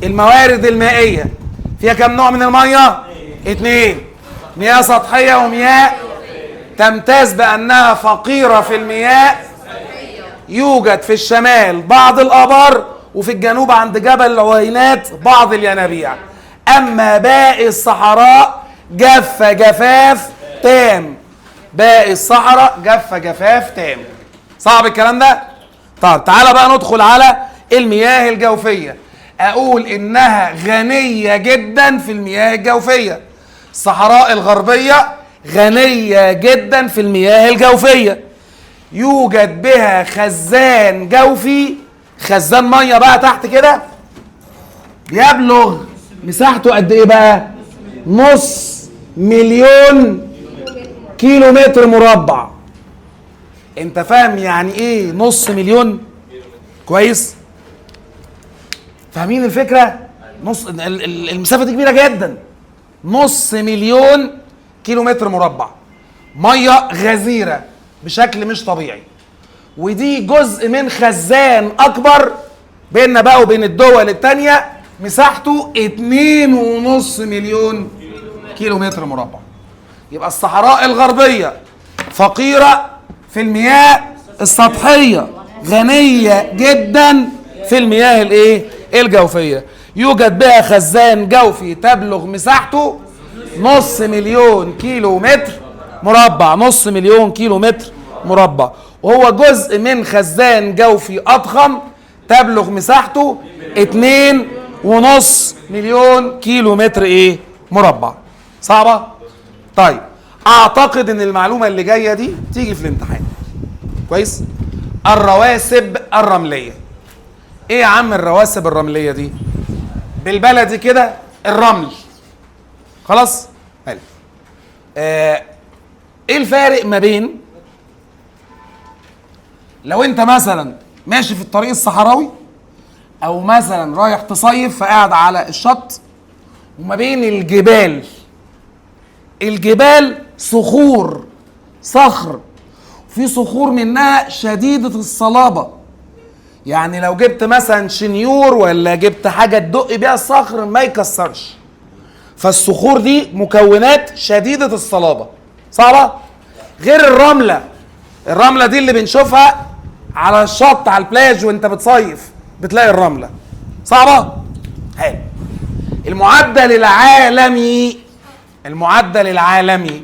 S1: الموارد المائيه فيها كم نوع من الميه؟ 2، مياه سطحيه ومياه. تمتاز بانها فقيره في المياه، يوجد في الشمال بعض الابار، وفي الجنوب عند جبل العوينات بعض الينابيع. اما باقي الصحراء جف جفاف تام. باقي الصحراء جف جفاف تام. صعب الكلام ده؟ طب تعالى بقى ندخل على المياه الجوفيه. اقول انها غنيه جدا في المياه الجوفيه. الصحراء الغربيه غنيه جدا في المياه الجوفيه، يوجد بها خزان جوفي، خزان ميه بقى تحت كده، يبلغ مساحته قد ايه بقى؟ 500,000,000 كيلو متر مربع. انت فاهم يعني ايه 500,000,000؟ كويس؟ فاهمين الفكره؟ المسافه دي كبيره جدا. 500,000,000 كيلو متر مربع ميه غزيره بشكل مش طبيعي، ودي جزء من خزان اكبر بيننا بقى وبين الدول التانية، مساحته 2.5 مليون كيلو متر مربع. يبقى الصحراء الغربية فقيرة في المياه السطحية، غنية جدا في المياه الايه؟ الجوفية. يوجد بها خزان جوفي تبلغ مساحته 500,000,000 كيلو متر مربع، 500,000,000 كيلو متر مربع، وهو جزء من خزان جوفي أضخم تبلغ مساحته 2.5 مليون كيلو متر ايه؟ مربع. صعبة؟ طيب، اعتقد ان المعلومه اللي جايه دي تيجي في الامتحان. كويس. الرواسب الرمليه. ايه يا عم الرواسب الرمليه دي؟ بالبلدي كده الرمل. خلاص. حلو. ايه الفارق ما بين لو انت مثلا ماشي في الطريق الصحراوي او مثلا رايح تصيف فقاعد على الشط، وما بين الجبال؟ الجبال صخور، صخر، في صخور منها شديدة الصلابة، يعني لو جبت مثلا شنيور ولا جبت حاجة تدق بيها الصخر ما يكسرش. فالصخور دي مكونات شديدة الصلابة، صعبة. غير الرملة. الرملة دي اللي بنشوفها على الشط على البلاج وانت بتصيف بتلاقي الرملة صعبة. حلو. المعدل العالمي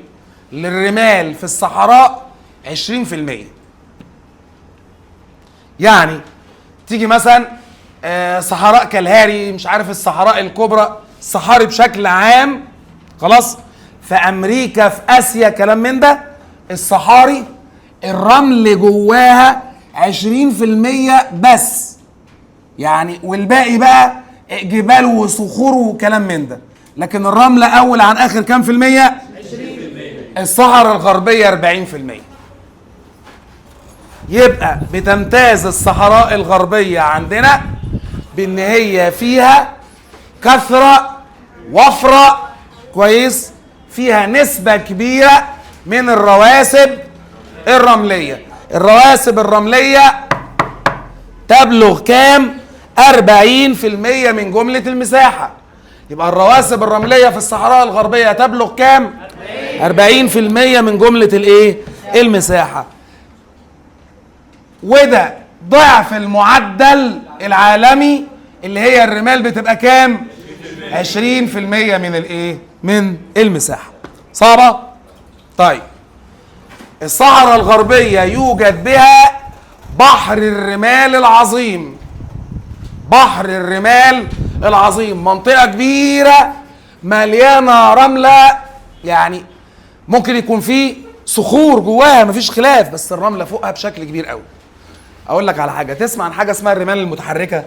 S1: للرمال في الصحراء 20%. يعني تيجي مثلا صحراء كالهاري، مش عارف الصحراء الكبرى، الصحاري بشكل عام، خلاص، في امريكا في اسيا كلام من ده، الصحاري الرمل جواها 20% بس، يعني والباقي بقى جبال وصخور وكلام من ده. لكن الرملة اول عن اخر كام في المية؟ 20%. الصحراء الغربية 40%. يبقى بتمتاز الصحراء الغربية عندنا بان هي فيها كثرة وفرة، كويس، فيها نسبة كبيرة من الرواسب الرملية. الرواسب الرملية تبلغ كام؟ 40% من جملة المساحة. يبقى الرواسب الرملية في الصحراء الغربية تبلغ كام؟ 40% من جملة الايه؟ المساحة. وده ضعف المعدل العالمي اللي هي الرمال بتبقى كام؟ 20% من الايه؟ من المساحة. صعبة؟ طيب. الصحراء الغربية يوجد بها بحر الرمال العظيم. بحر الرمال العظيم منطقة كبيرة مليانة رملة، يعني ممكن يكون فيه صخور جواها مفيش خلاف، بس الرملة فوقها بشكل كبير قوي. اقول لك على حاجة، تسمع عن حاجة اسمها الرمال المتحركة؟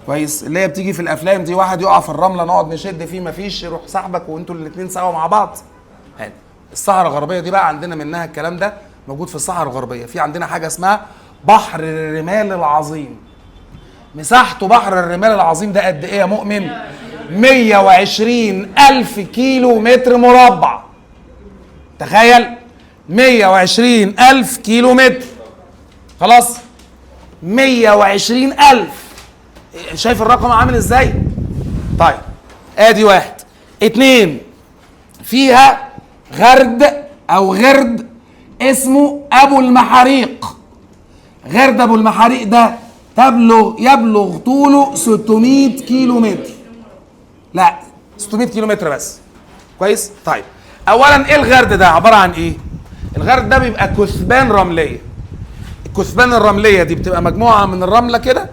S1: كويس. اللي هي بتيجي في الافلام دي، واحد يقع في الرملة نقعد نشد فيه مفيش، يروح صاحبك وانتوا الاتنين سوا مع بعض. حلو. الصحراء الغربية دي بقى عندنا منها الكلام ده موجود في الصحراء الغربية. في عندنا حاجة اسمها بحر الرمال العظيم. مساحته بحر الرمال العظيم ده قد ايه يا مؤمن؟ 120 ألف كيلو متر مربع. تخيل، 120 ألف كيلو متر. خلاص، 120 ألف. شايف الرقم عامل ازاي؟ طيب، ادي واحد. اتنين، فيها غرد او غرد اسمه ابو المحاريق. غرد ابو المحاريق ده يبلغ طوله 600 كيلو متر. لا، 600 كيلو متر بس. كويس. طيب، اولا ايه الغرد ده؟ عباره عن ايه؟ الغرد ده بيبقى كثبان رمليه. الكثبان الرمليه دي بتبقى مجموعه من الرمله كده،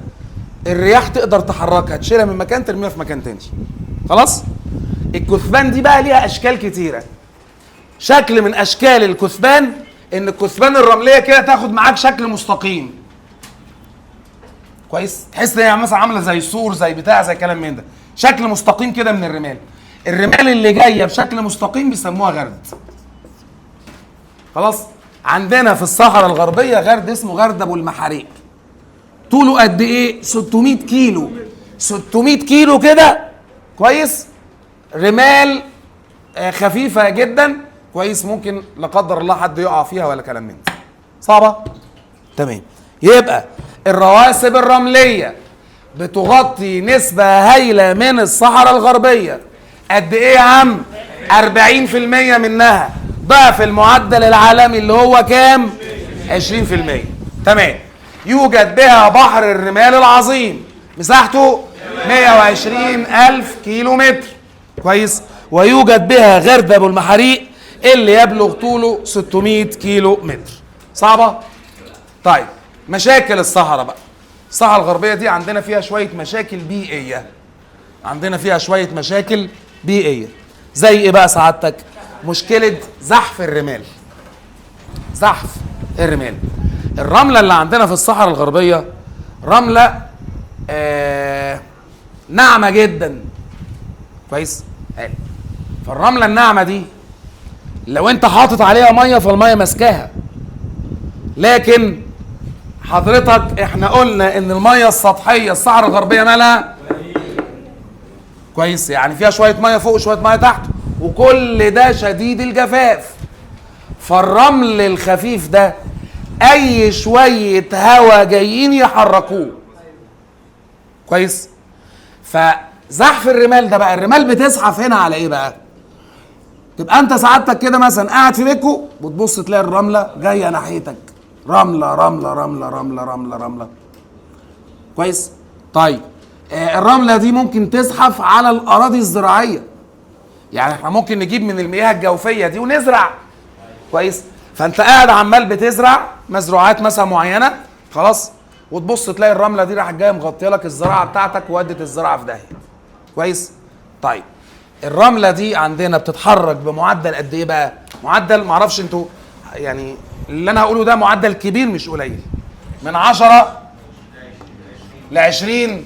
S1: الرياح تقدر تحركها، تشيلها من مكان ترميها في مكان تاني. خلاص. الكثبان دي بقى ليها اشكال كتيره. شكل من اشكال الكثبان ان الكثبان الرمليه كده تاخد معاك شكل مستقيم. كويس. تحس ان هي مثلا عامله زي سور، زي بتاع، زي كلام من ده، شكل مستقيم كده من الرمال. الرمال اللي جايه بشكل مستقيم بيسموها غرد. خلاص. عندنا في الصحراء الغربيه غرد اسمه غرد ابو المحاريق. طوله قد ايه؟ 600 كيلو. 600 كيلو كده. كويس. رمال خفيفه جدا. كويس. ممكن لا قدر الله حد يقع فيها ولا كلام من ده. صعبه؟ تمام. يبقى الرواسب الرمليه بتغطي نسبه هائله من الصحراء الغربيه. قد ايه يا عم؟ 40% منها، ضعف المعدل العالمي اللي هو كام؟ 20%. تمام. يوجد بها بحر الرمال العظيم، مساحته 120 ألف كيلو متر. كويس. ويوجد بها غرد ابو المحاريق اللي يبلغ طوله 600 كيلو متر. صعبة؟ طيب، مشاكل الصحراء بقى. الصحراء الغربية دي عندنا فيها شوية مشاكل بيئية. زي ايه بقى سعادتك؟ مشكلة زحف الرمال. زحف الرمال. الرملة اللي عندنا في الصحراء الغربية رملة ناعمة جدا. كويس؟ فالرملة الناعمة دي لو انت حاطط عليها مية فالمية ماسكاها. لكن حضرتك احنا قلنا ان المية السطحية الصحراء الغربية مالها؟ كويس؟ يعني فيها شوية مية فوق وشوية مية تحت، وكل ده شديد الجفاف. فالرمل الخفيف ده اي شوية هوا جايين يحركوه. كويس؟ فزحف الرمال ده بقى، الرمال بتزحف هنا على ايه بقى؟ تبقى انت سعادتك كده مثلا قاعد في بيتكو وتبص تلاقي الرملة جاية ناحيتك، رملة رملة رملة رملة رملة رملة. كويس؟ طيب الرملة دي ممكن تزحف على الأراضي الزراعية. يعني احنا ممكن نجيب من المياه الجوفية دي ونزرع. كويس؟ فانت قاعد عمال بتزرع مزروعات مثلا معينة، خلاص؟ وتبص تلاقي الرملة دي راحت جاية مغطية لك الزراعة بتاعتك وودت الزراعة في داهية. كويس؟ طيب الرملة دي عندنا بتتحرك بمعدل قد ايه بقى؟ معدل معرفش انتوا يعني اللي انا هقوله ده معدل كبير مش قليل. من 10 ل 20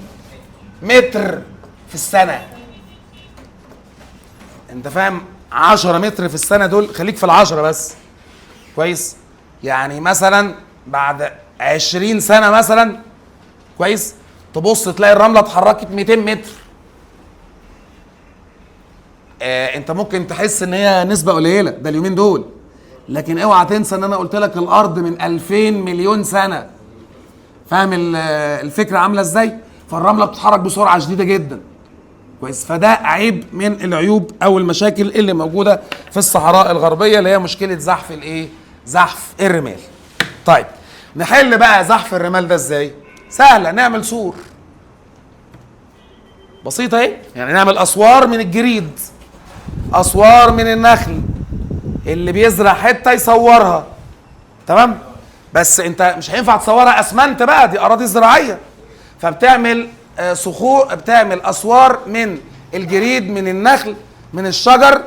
S1: متر في السنة. انت فاهم؟ 10 متر في السنة دول، خليك في ال10 بس. كويس؟ يعني مثلا بعد 20 سنة مثلا، كويس؟ تبص تلاقي الرملة اتحركت 200 متر. انت ممكن تحس ان هي نسبة قليلة ده اليومين دول، لكن اوعى تنسى ان انا قلت لك الارض من 2000 مليون سنة. فاهم الفكرة عاملة ازاي؟ فالرملة بتتحرك بسرعة شديدة جدا. كويس؟ فده عيب من العيوب او المشاكل اللي موجودة في الصحراء الغربية، اللي هي مشكلة زحف الايه؟ زحف الرمال. طيب نحل بقى زحف الرمال ده ازاي؟ سهلة، نعمل سور. بسيطة اهي، يعني نعمل اسوار من الجريد، اسوار من النخل، اللي بيزرع حتة يصورها. تمام؟ بس انت مش هينفع تصورها اسمنت بقى، دي اراضي زراعية. فبتعمل صخور، بتعمل اسوار من الجريد، من النخل، من الشجر،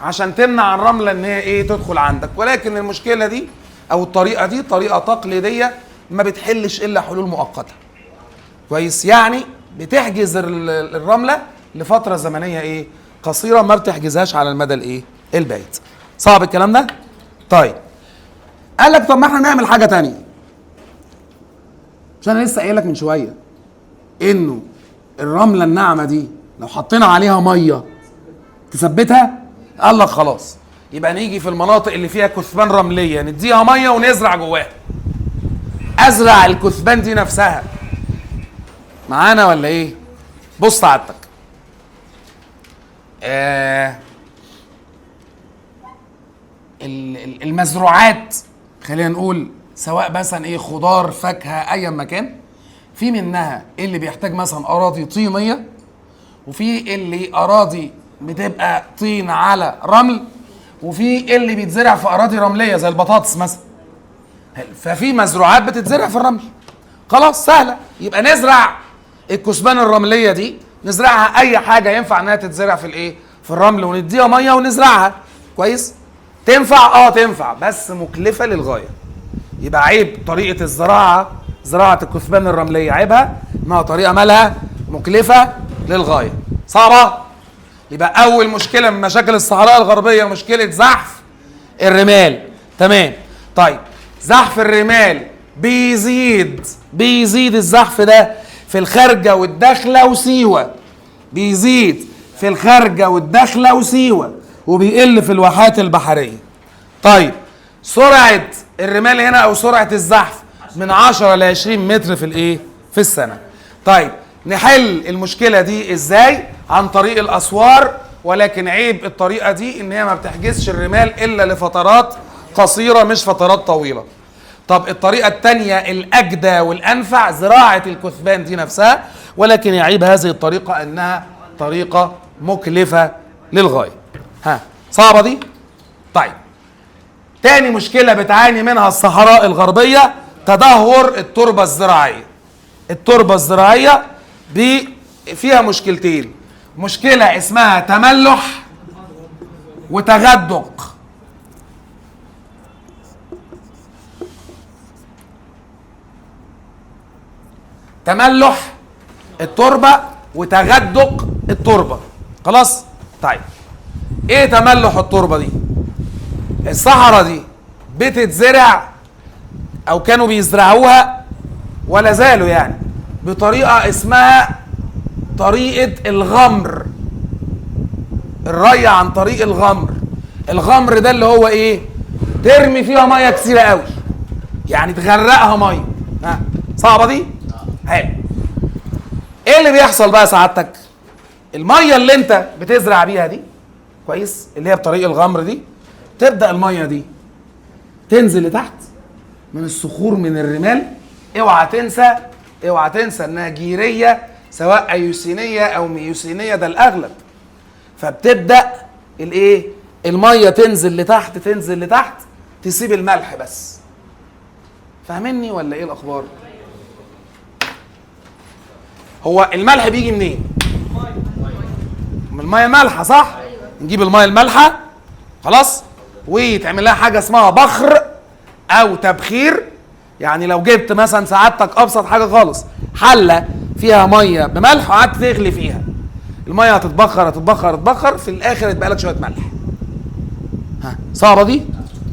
S1: عشان تمنع الرملة ان هي ايه؟ تدخل عندك. ولكن المشكلة دي او الطريقة دي طريقة تقليدية ما بتحلش الا حلول مؤقتة. كويس؟ يعني بتحجز الرملة لفترة زمنية ايه؟ قصيرة، ما بتحجزهاش على المدى الايه؟ البعيد. صعب الكلام ده؟ طيب قال لك طب ما احنا نعمل حاجة تانية. مش انا لسه قايل لك من شوية انه الرملة الناعمة دي لو حطينا عليها مية تثبتها؟ قال لك خلاص، يبقى نيجي في المناطق اللي فيها كثبان رملية نديها مية ونزرع جواها. ازرع الكثبان دي نفسها. معانا ولا ايه؟ بص سعادتك، المزروعات خلينا نقول سواء مثلا ايه، خضار، فاكهه، ايا مكان، في منها اللي بيحتاج مثلا اراضي طينيه، وفي اللي اراضي بتبقى طين على رمل، وفي اللي بيتزرع في اراضي رمليه زي البطاطس مثلا. ففي مزروعات بتتزرع في الرمل. خلاص سهله، يبقى نزرع الكثبان الرمليه دي، نزرعها اي حاجه ينفع انها تتزرع في الايه؟ في الرمل، ونديها ميه ونزرعها. كويس؟ تنفع؟ تنفع، بس مكلفه للغايه. يبقى عيب طريقه الزراعه، زراعه الكثبان الرمليه، عيبها انها طريقه مالها مكلفه للغايه، صعبه. يبقى اول مشكله من مشاكل الصحراء الغربيه مشكله زحف الرمال. تمام؟ طيب زحف الرمال بيزيد الزحف ده في الخارجه والداخله وسيوه. بيزيد في الخارجه والداخله وسيوه، وبيقل في الواحات البحريه. طيب سرعه الرمال هنا او سرعه الزحف من 10 ل 20 متر في الايه؟ في السنه. طيب نحل المشكله دي ازاي؟ عن طريق الاسوار، ولكن عيب الطريقه دي ان هي ما بتحجزش الرمال الا لفترات قصيره مش فترات طويله. طب الطريقه الثانيه الاجدى والانفع زراعه الكثبان دي نفسها، ولكن يعيب هذه الطريقه انها طريقه مكلفه للغايه. صعبه دي؟ طيب تاني مشكله بتعاني منها الصحراء الغربيه تدهور التربه الزراعيه. التربه الزراعيه فيها مشكلتين، مشكله اسمها تملح وتغدق. تملح التربة وتغدق التربة. خلاص؟ طيب ايه تملح التربة دي؟ الصحراء دي بتتزرع او كانوا بيزرعوها ولا زالوا يعني بطريقة اسمها طريقة الغمر. الري عن طريق الغمر. الغمر ده اللي هو ايه؟ ترمي فيها ميه كتيرة قوي، يعني تغرقها ميه. ها صعبة دي؟ حلو. ايه اللي بيحصل بقى سعادتك؟ الميه اللي انت بتزرع بيها دي كويس، اللي هي بطريق الغمر دي، تبدأ الميه دي تنزل لتحت من الصخور من الرمال. اوعى تنسى، اوعى تنسى انها جيريه سواء ايوسينيه او ميوسينيه، ده الاغلب. فبتبدا الايه؟ الميه تنزل لتحت تنزل لتحت، تسيب الملح بس. فاهمني ولا ايه الاخبار؟ هو الملح بيجي منين؟ من الميه المالحه، صح؟ نجيب الميه المالحه خلاص ويتعمل لها حاجه اسمها بخر او تبخير. يعني لو جبت مثلا سعادتك ابسط حاجه خالص، حله فيها ميه بملح وقعدت تغلي فيها، الميه هتتبخر هتتبخر هتتبخر، في الاخر يتبقى لك شويه ملح. ها صعبه دي؟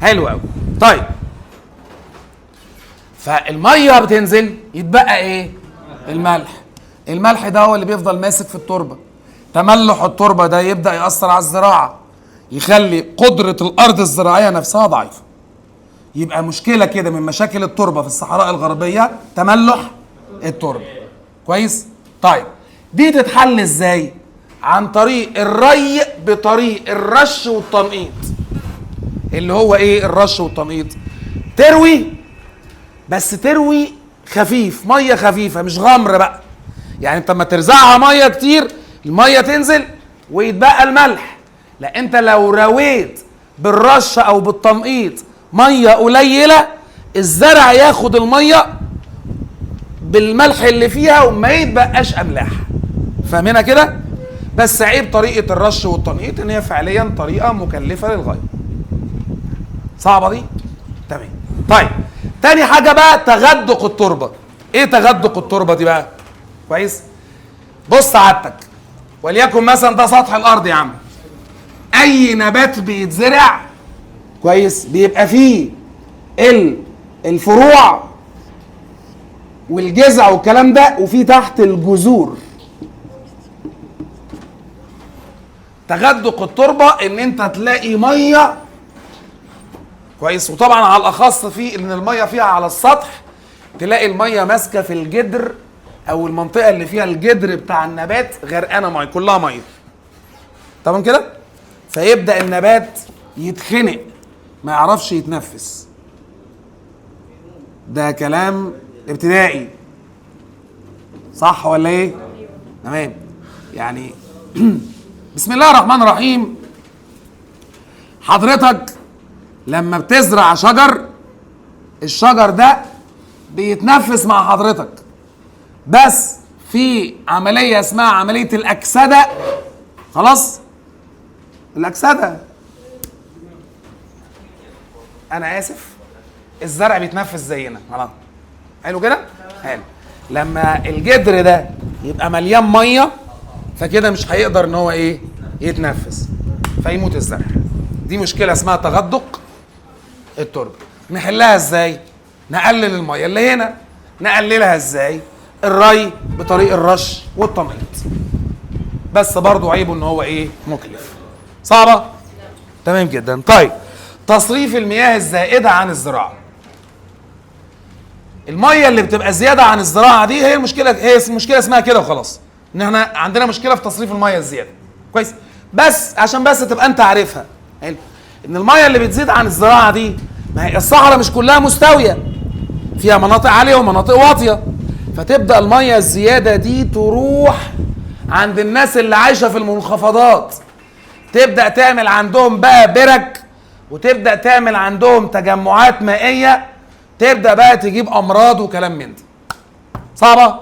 S1: حلو قوي. طيب فالميه بتنزل يتبقى ايه؟ الملح. الملح ده هو اللي بيفضل ماسك في التربه. تملح التربه ده يبدا ياثر على الزراعه، يخلي قدره الارض الزراعيه نفسها ضعيفه. يبقى مشكله كده من مشاكل التربه في الصحراء الغربيه تملح التربه. كويس؟ طيب دي تتحل ازاي؟ عن طريق الري بطريق الرش والتنقيط. اللي هو ايه الرش والتنقيط؟ تروي، بس تروي خفيف، ميه خفيفه مش غمر بقى. يعني انت لما ترزعها ميه كتير الميه تنزل ويتبقى الملح. لا، انت لو رويت بالرش او بالتنقيط ميه قليله، الزرع ياخد الميه بالملح اللي فيها وما يتبقاش املاح. فاهمينها كده؟ بس عيب طريقه الرش والتنقيط ان هي فعليا طريقه مكلفه للغايه. صعبه دي؟ تمام. طيب تاني حاجه بقى تغدق التربه. ايه تغدق التربه دي بقى؟ كويس؟ بص سعادتك، وليكن مثلا ده سطح الارض يا عم. اي نبات بيتزرع كويس بيبقى فيه الفروع والجذع والكلام ده، وفي تحت الجذور. تغدق التربه ان انت تلاقي ميه كويس، وطبعا على الاخص في ان الميه فيها على السطح، تلاقي الميه ماسكه في الجدر او المنطقه اللي فيها الجدر بتاع النبات غرقانه ميه، كلها ميه. تمام كده؟ فيبدا النبات يتخنق ما يعرفش يتنفس. ده كلام ابتدائي صح ولا ايه؟ تمام. يعني بسم الله الرحمن الرحيم. حضرتك لما بتزرع شجر، الشجر ده بيتنفس مع حضرتك، بس في عملية اسمها عملية الأكسدة. خلاص؟ الأكسدة، أنا آسف، الزرع بيتنفس زينا. خلاص حلو كده؟ حلو. لما الجدر ده يبقى مليان مية فكده مش هيقدر ان هو ايه؟ يتنفس، فيموت الزرع. دي مشكلة اسمها تغدق التربة. نحلها ازاي؟ نقلل المية اللي هنا. نقللها ازاي؟ الري بطريق الرش والتنقيط. بس برضو عيبه ان هو ايه؟ مكلف. صعبة؟ تمام جدا. طيب تصريف المياه الزائدة عن الزراعة. المية اللي بتبقى زيادة عن الزراعة دي هي المشكلة، هي مشكلة اسمها كده وخلاص، ان احنا عندنا مشكلة في تصريف المية الزيادة. كويس؟ بس عشان بس تبقى انت عارفها، حلو، ان المية اللي بتزيد عن الزراعة دي، ما هي الصحراء مش كلها مستوية، فيها مناطق عالية ومناطق واطية، فتبدأ المية الزيادة دي تروح عند الناس اللي عايشة في المنخفضات، تبدأ تعمل عندهم بقى برك، وتبدأ تعمل عندهم تجمعات مائية، تبدأ بقى تجيب أمراض وكلام من ده. صعبة؟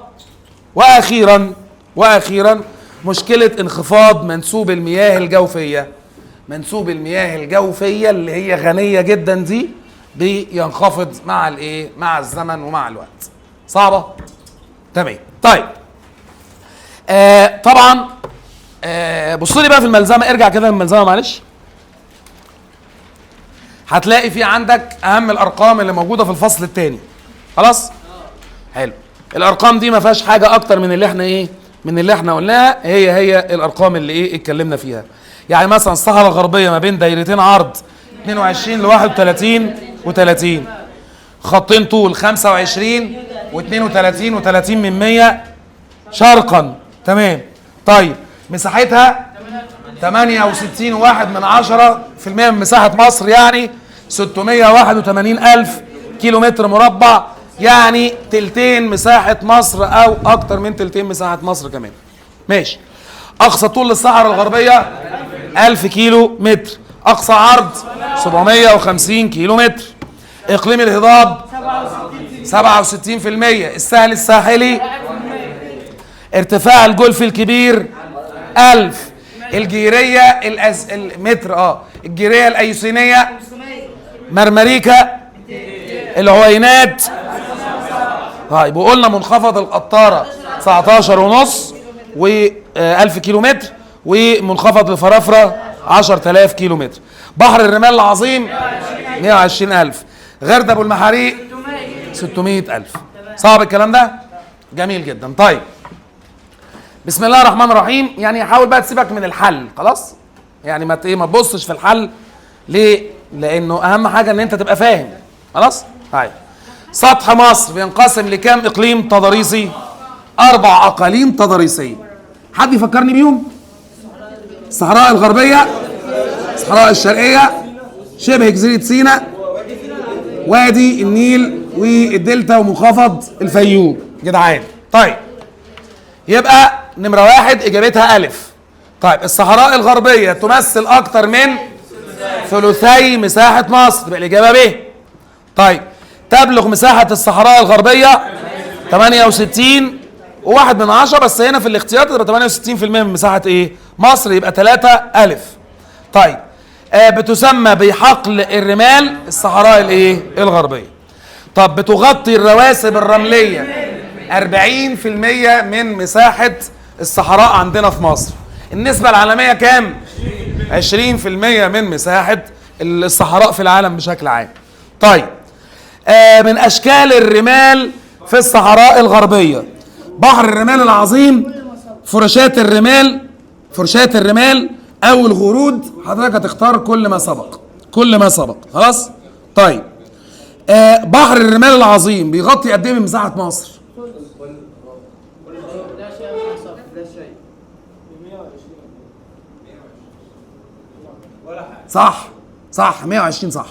S1: وأخيرا مشكلة انخفاض منسوب المياه الجوفية. منسوب المياه الجوفيه اللي هي غنيه جدا دي بينخفض مع الايه؟ مع الزمن ومع الوقت. صعبه؟ تمام. طيب طبعا بص لي بقى في الملزمه، ارجع كده للملزمه معلش. هتلاقي في عندك اهم الارقام اللي موجوده في الفصل الثاني. خلاص؟ حلو. الارقام دي ما فيهاش حاجه اكتر من اللي احنا ايه؟ من اللي احنا قلناها، هي الارقام اللي ايه؟ اتكلمنا فيها. يعني مثلا الصحراء الغربيه ما بين دايرتين عرض 22 ل 31 و30، خطين طول 25 و32 و30 من 100 شرقا. تمام. طيب مساحتها 68.1% من مساحة مصر، يعني 681,000 كيلو متر مربع، يعني تلتين مساحة مصر أو أكتر من تلتين مساحة مصر كمان. ماشي. أقصى طول للصحراء الغربية 1000 كيلو متر، أقصى عرض 750 كيلو متر، إقليم الهضاب 67%، السهل الساحلي، ارتفاع الجولف الكبير 1000، الجيرية المتر الجيرية الأيوسينية مرمريكا العوينات. طيب وقلنا منخفض القطارة 19.5 و1000 كيلو متر، ومنخفض الفرافرة 10,000 كيلو متر. بحر الرمال العظيم 120,000، غرد أبو المحاريق 600,000. صعب الكلام ده؟ جميل جدا. طيب بسم الله الرحمن الرحيم. يعني حاول بقى تسيبك من الحل، خلاص؟ يعني ما تبصش في الحل. ليه؟ لأنه أهم حاجة إن أنت تبقى فاهم. خلاص؟ طيب سطح مصر بينقسم لكام إقليم تضاريسي؟ 4 أقاليم تضاريسية. حد يفكرني بيهم؟ الصحراء الغربية، الصحراء الشرقية، شبه جزيرة سيناء، وادي النيل، والدلتا ومنخفض الفيوم. جدعان. طيب يبقى نمرة 1 إجابتها ألف. طيب الصحراء الغربية تمثل أكتر من ثلثي مساحة مصر، يبقى الإجابة ب. طيب تبلغ مساحة الصحراء الغربية 68.1، بس هنا في الاختيارات تبقى 68% من مساحة إيه؟ مصر، يبقى 3 ألف. طيب بتسمى بحقل الرمال الصحراء الإيه؟ الغربية. طب بتغطي الرواسب الرملية 40% من مساحة الصحراء عندنا في مصر. النسبة العالمية كام؟ 20% من مساحة الصحراء في العالم بشكل عام. طيب من أشكال الرمال في الصحراء الغربية: بحر الرمال العظيم، فرشات الرمال أو الغرود. حضرتك هتختار كل ما سبق. خلاص؟ طيب بحر الرمال العظيم بيغطي قد إيه من مساحة مصر؟ صح 120. صح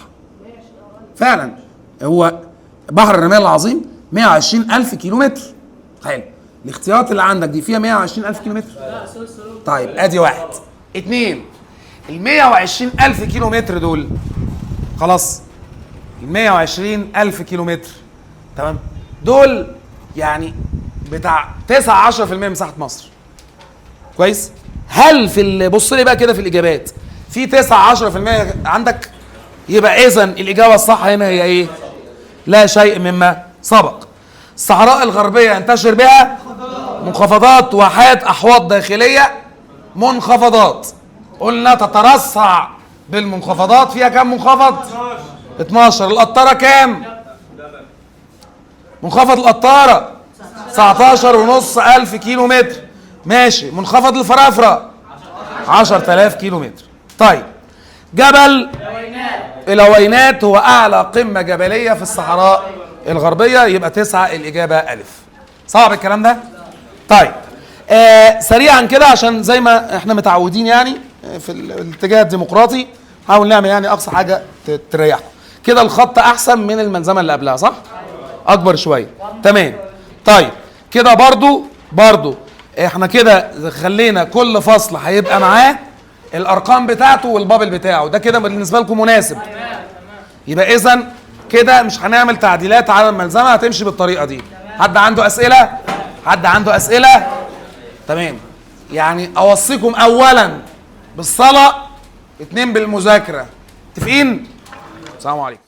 S1: فعلا. هو بحر الرمال العظيم 120,000 كيلو متر. حلو. الاختيارات اللي عندك دي فيها 120,000 كيلو متر؟ طيب ادي 1. 2 ال 120,000 كيلو متر دول، خلاص، ال 120,000 كيلو متر، تمام، دول يعني بتاع 9-10% من مساحة مصر. كويس؟ هل في بص لي بقى كده في الإجابات في 9-10% عندك؟ يبقى إذن الإجابة الصح هنا هي إيه؟ لا شيء مما سبق. الصحراء الغربية ينتشر بها منخفضات واحات أحواض داخلية منخفضات. قلنا تترصع بالمنخفضات. فيها كام منخفض؟ 12. القطارة كام؟ منخفض القطارة 19.5 كيلو متر. ماشي. منخفض الفرافرة 10,000 كيلو متر. طيب جبل العوينات هو أعلى قمة جبلية في الصحراء الغربية، يبقى 9 الإجابة ألف. صعب الكلام ده؟ طيب سريعا كده عشان زي ما احنا متعودين يعني في الاتجاه الديمقراطي، حاول نعمل يعني أقصى حاجة تريحكم. كده الخط أحسن من الملزمة اللي قبلها، صح؟ أكبر شوية. تمام. طيب كده برضو احنا كده خلينا كل فصل هيبقى معاه الارقام بتاعته والبابل بتاعه، ده كده بالنسبه لكم مناسب. يبقى اذا كده مش هنعمل تعديلات على الملزمه، هتمشي بالطريقه دي. حد عنده اسئله؟ تمام. يعني اوصيكم اولا بالصلاه 2 بالمذاكره. متفقين؟ السلام عليكم.